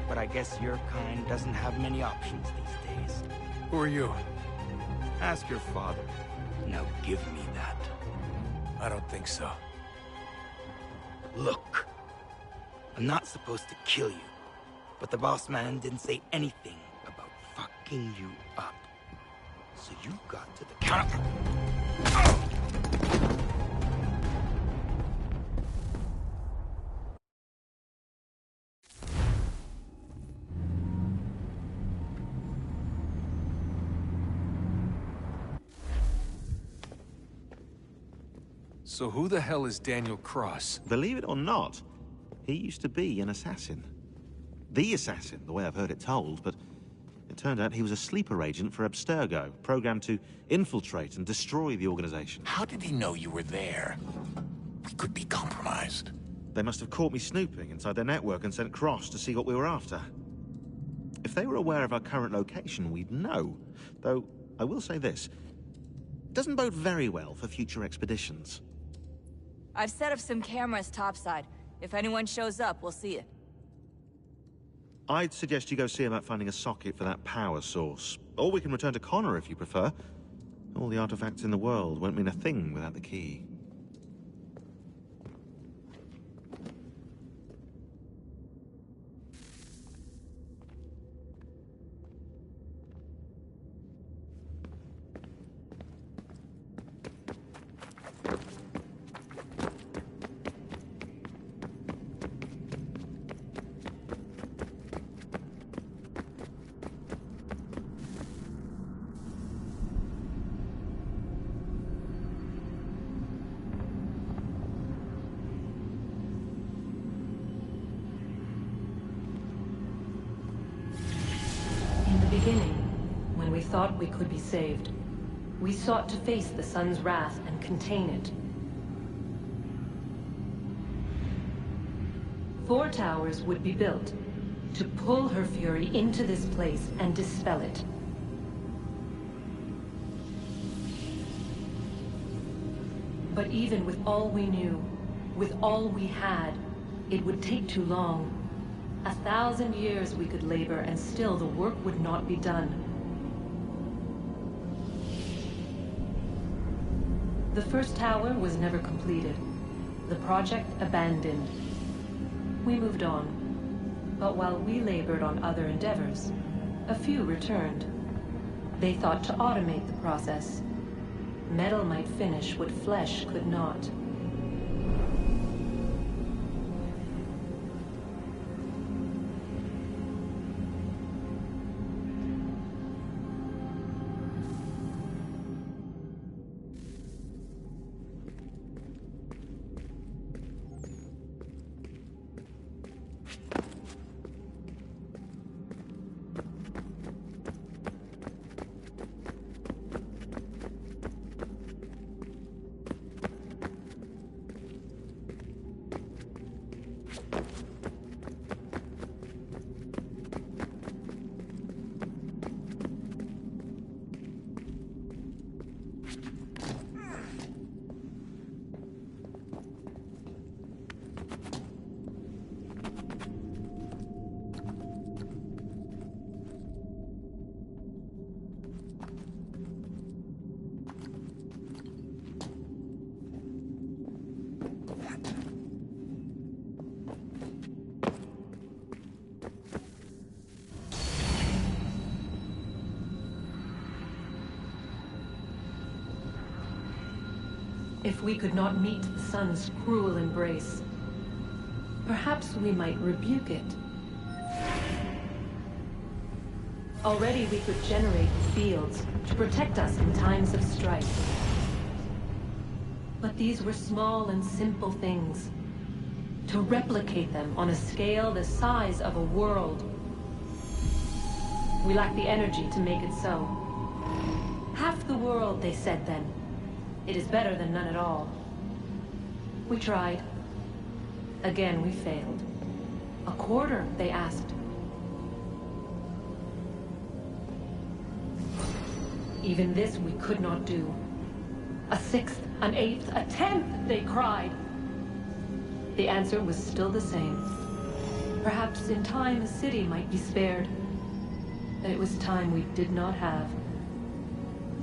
Q: but I guess your kind doesn't have many options these days.
A: Who are you?
Q: Ask your father. Now give me that.
A: I don't think so.
Q: Look, I'm not supposed to kill you, but the boss man didn't say anything about fucking you up. So you got to the counter.
A: So who the hell is Daniel Cross?
B: Believe it or not, he used to be an assassin. The assassin, the way I've heard it told, but it turned out he was a sleeper agent for Abstergo, programmed to infiltrate and destroy the organization.
O: How did he know you were there? We could be compromised.
B: They must have caught me snooping inside their network and sent Cross to see what we were after. If they were aware of our current location, we'd know. Though, I will say this. It doesn't bode very well for future expeditions.
D: I've set up some cameras topside. If anyone shows up, we'll see it.
B: I'd suggest you go see about finding a socket for that power source. Or we can return to Connor if you prefer. All the artifacts in the world won't mean a thing without the key.
C: Beginning, when we thought we could be saved, we sought to face the sun's wrath and contain it. 4 towers would be built to pull her fury into this place and dispel it. But even with all we knew, with all we had, it would take too long. 1,000 years we could labor, and still the work would not be done. The first tower was never completed. The project abandoned. We moved on. But while we labored on other endeavors, a few returned. They thought to automate the process. Metal might finish what flesh could not. If we could not meet the sun's cruel embrace, perhaps we might rebuke it. Already we could generate fields to protect us in times of strife. But these were small and simple things. To replicate them on a scale the size of a world. We lack the energy to make it so. Half the world, they said then. It is better than none at all. We tried. Again, we failed. A quarter, they asked. Even this we could not do. A sixth, an eighth, a 10th, they cried. The answer was still the same. Perhaps in time a city might be spared. But it was time we did not have.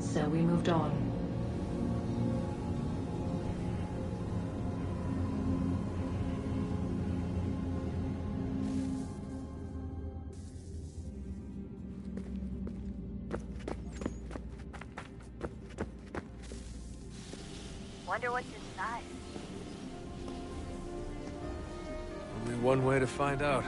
C: So we moved on.
D: Wonder what's inside.
A: Only one way to find out.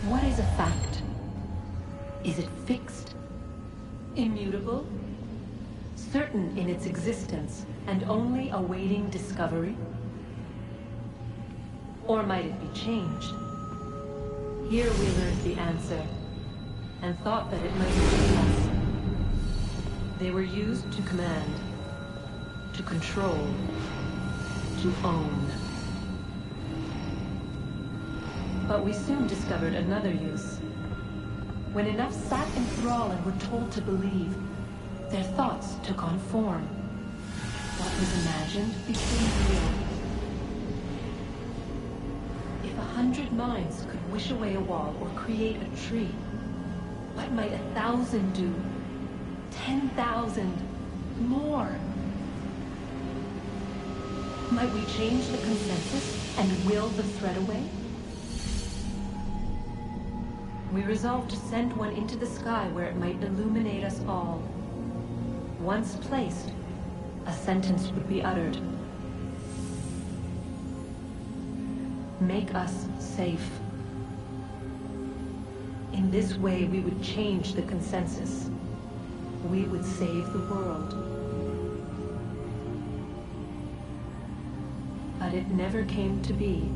C: What is a fact? Is it fixed? Immutable? Certain in its existence and only awaiting discovery? Or might it be changed? Here we learned the answer, and thought that it might be us. They were used to command, to control, to own. But we soon discovered another use. When enough sat in thrall and were told to believe, their thoughts took on form. What was imagined became real. If 100 minds could wish away a wall or create a tree, what might 1,000 do? 10,000? More? Might we change the consensus and will the thread away? We resolved to send one into the sky where it might illuminate us all. Once placed, a sentence would be uttered. Make us safe. In this way, we would change the consensus. We would save the world. But it never came to be.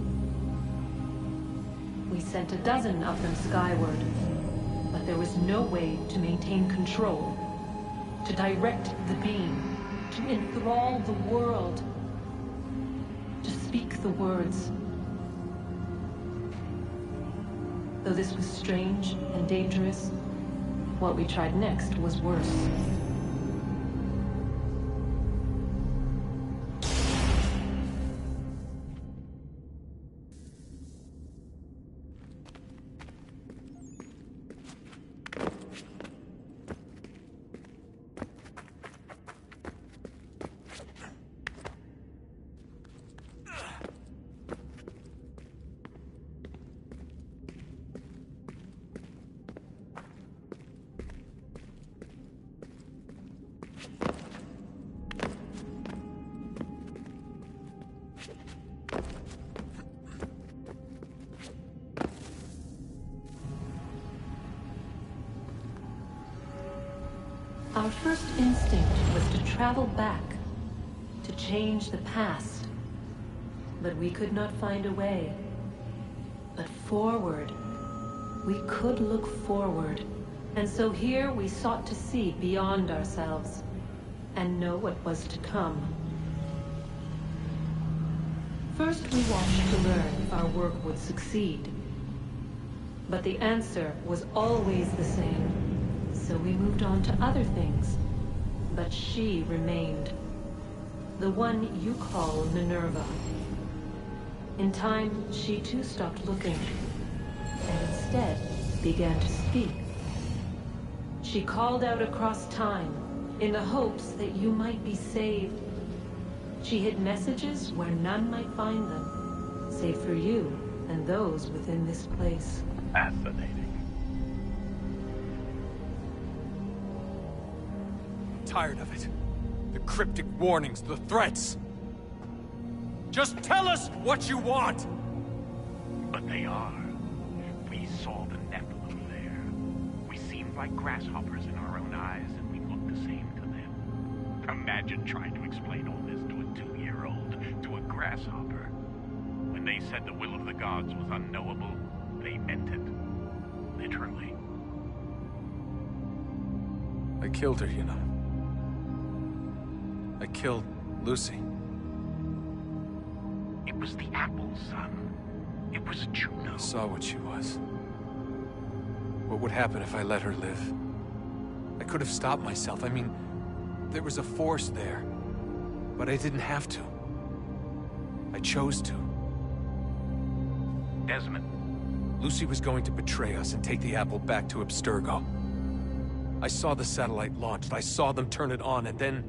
C: We sent a dozen of them skyward, but there was no way to maintain control, to direct the beam, to enthrall the world, to speak the words. Though this was strange and dangerous, what we tried next was worse. Our first instinct was to travel back, to change the past. But we could not find a way. But forward, we could look forward. And so here we sought to see beyond ourselves, and know what was to come. First we watched to learn if our work would succeed. But the answer was always the same. So we moved on to other things, but she remained. The one you call Minerva. In time, she too stopped looking, and instead began to speak. She called out across time, in the hopes that you might be saved. She hid messages where none might find them, save for you and those within this place.
F: Fascinating.
A: Tired of it. The cryptic warnings, the threats. Just tell us what you want!
E: But they are. We saw the Nephilim there. We seemed like grasshoppers in our own eyes, and we looked the same to them. Imagine trying to explain all this to a 2-year-old, to a grasshopper. When they said the will of the gods was unknowable, they meant it. Literally.
A: I killed her, you know. I killed Lucy.
E: It was the apple, son. It was Juno.
A: I saw what she was. What would happen if I let her live? I could have stopped myself. I mean, there was a force there. But I didn't have to. I chose to.
E: Desmond.
A: Lucy was going to betray us and take the apple back to Abstergo. I saw the satellite launched. I saw them turn it on, and then...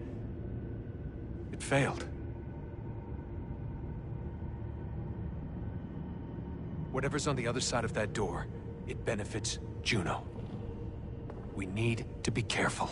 A: it failed. Whatever's on the other side of that door, it benefits Juno. We need to be careful.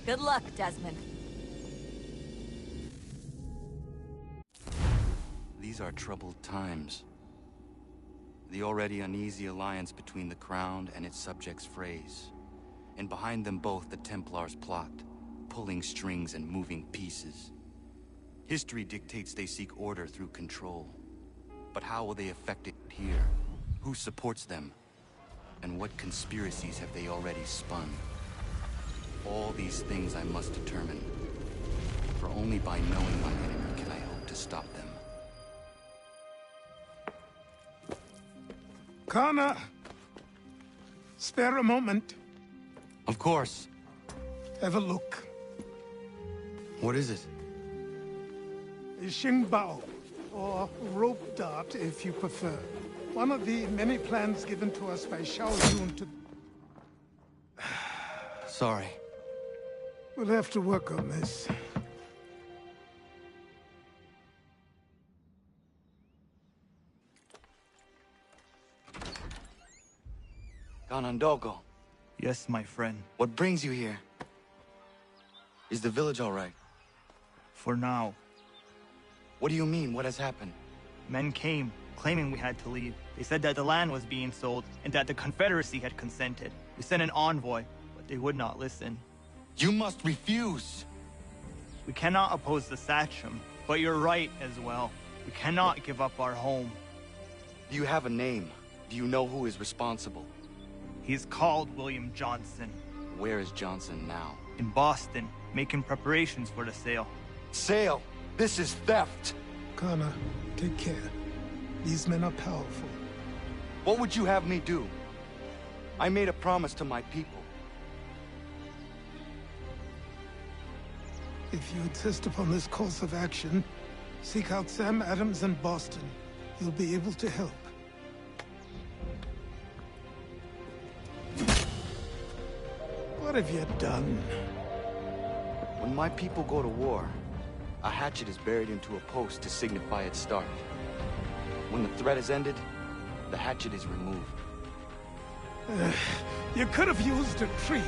D: Good luck, Desmond.
Q: These are troubled times. The already uneasy alliance between the Crown and its subjects frays. And behind them both the Templars plot, pulling strings and moving pieces. History dictates they seek order through control. But how will they affect it here? Who supports them? And what conspiracies have they already spun? All these things I must determine. For only by knowing my enemy can I hope to stop them.
S: Connor! Spare a moment.
Q: Of course.
S: Have a look.
Q: What is it?
S: A Xingbao, or rope dart if you prefer. One of the many plans given to us by Xiao Yun to...
Q: Sorry.
S: We'll have to work on this.
Q: Ganondogo.
H: Yes, my friend.
Q: What brings you here? Is the village all right?
H: For now.
Q: What do you mean? What has happened?
H: Men came, claiming we had to leave. They said that the land was being sold, and that the Confederacy had consented. We sent an envoy, but they would not listen.
Q: You must refuse!
H: We cannot oppose the Sachem, but you're right as well. We cannot give up our home.
Q: Do you have a name? Do you know who is responsible?
H: He's called William Johnson.
Q: Where is Johnson now?
H: In Boston, making preparations for the sale.
Q: Sale? This is theft!
S: Kana, take care. These men are powerful.
Q: What would you have me do? I made a promise to my people.
S: If you insist upon this course of action, seek out Sam Adams in Boston. He'll be able to help. What have you done?
Q: When my people go to war, a hatchet is buried into a post to signify its start. When the threat is ended, the hatchet is removed.
S: You could have used a tree.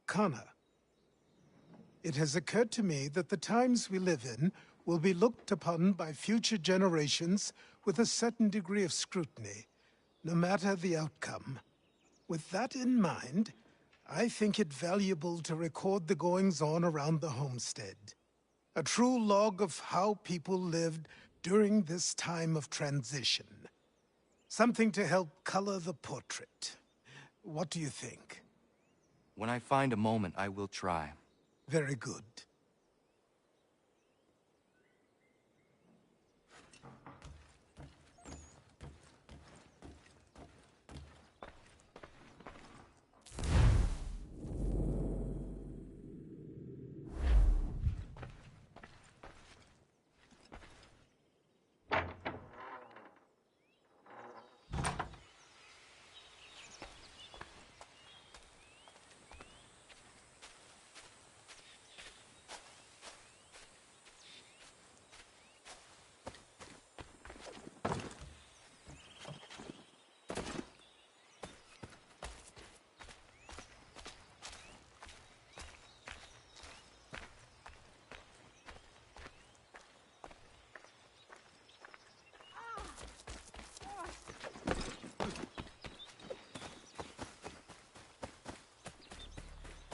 S: Kana, it has occurred to me that the times we live in will be looked upon by future generations with a certain degree of scrutiny, no matter the outcome. With that in mind, I think it valuable to record the goings-on around the homestead. A true log of how people lived during this time of transition. Something to help color the portrait. What do you think?
Q: When I find a moment, I will try.
S: Very good.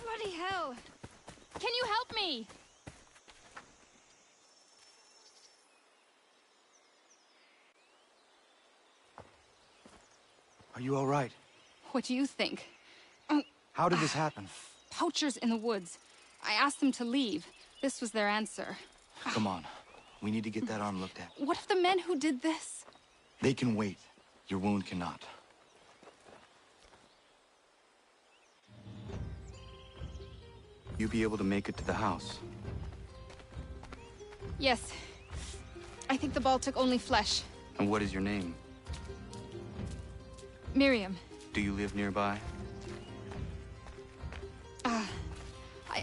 R: Bloody hell! Can you help me?
Q: Are you all right?
R: What do you think?
Q: How did this happen?
R: Poachers in the woods. I asked them to leave. This was their answer.
Q: Come on. We need to get that arm looked at.
R: What if the men who did this?
Q: They can wait. Your wound cannot. You be able to make it to the house?
R: Yes. I think the ball took only flesh.
Q: And what is your name?
R: Miriam.
Q: Do you live nearby?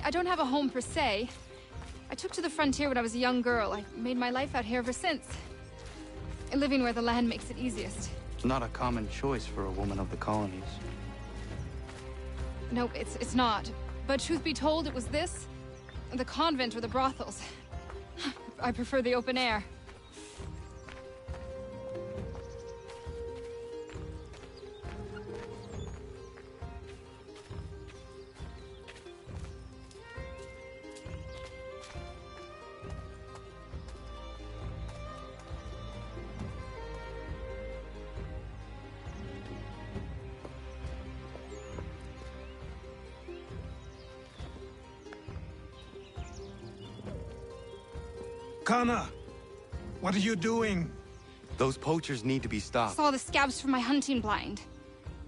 R: I don't have a home per se. I took to the frontier when I was a young girl. I've made my life out here ever since. Living where the land makes it easiest.
Q: Not a common choice for a woman of the colonies.
R: No, it's not. But truth be told, it was this, the convent or the brothels. I prefer the open air.
S: Connor, what are you doing?
Q: Those poachers need to be stopped.
R: Saw the scabs from my hunting blind.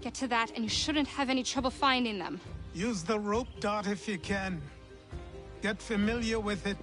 R: Get to that, and you shouldn't have any trouble finding them.
S: Use the rope dart if you can. Get familiar with it.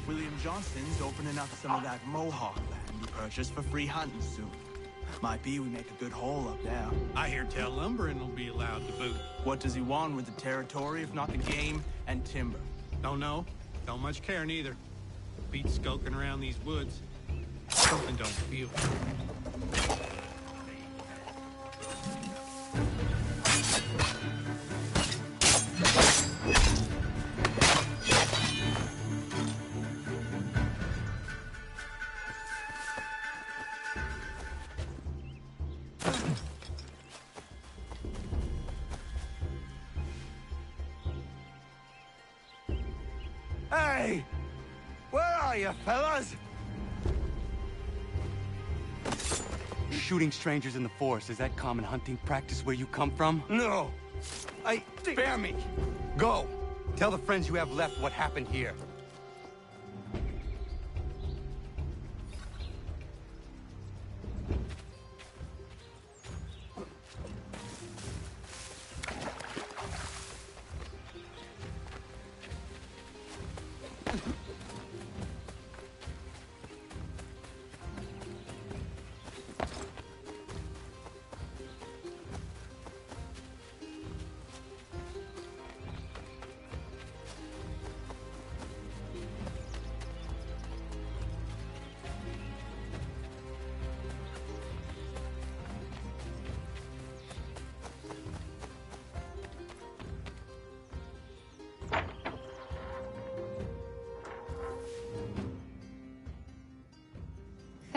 H: William Johnston's opening up some of that Mohawk land we purchased for free hunting soon. Might be we make a good haul up there.
L: I hear tell lumbering will be allowed to boot.
H: What does he want with the territory if not the game and timber?
L: Don't know. Don't much care neither. Beat skulking around these woods. Something don't feel.
Q: Hey! Where are you, fellas? Shooting strangers in the forest, is that common hunting practice where you come from?
K: No.
Q: Spare me! Go! Tell the friends you have left what happened here.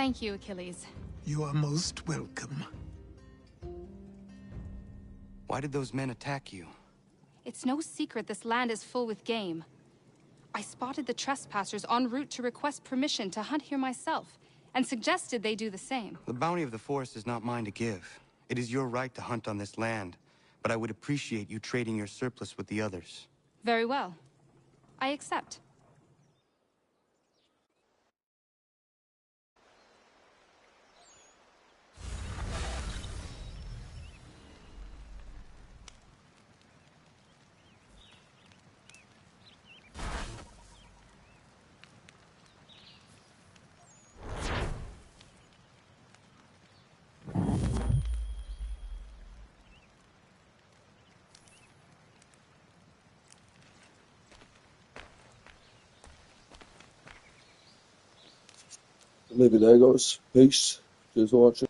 R: Thank you, Achilles.
S: You are most welcome.
Q: Why did those men attack you?
R: It's no secret this land is full with game. I spotted the trespassers en route to request permission to hunt here myself, and suggested they do the same.
Q: The bounty of the forest is not mine to give. It is your right to hunt on this land, but I would appreciate you trading your surplus with the others.
R: Very well. I accept.
P: Maybe there goes. Peace. Cheers for watching.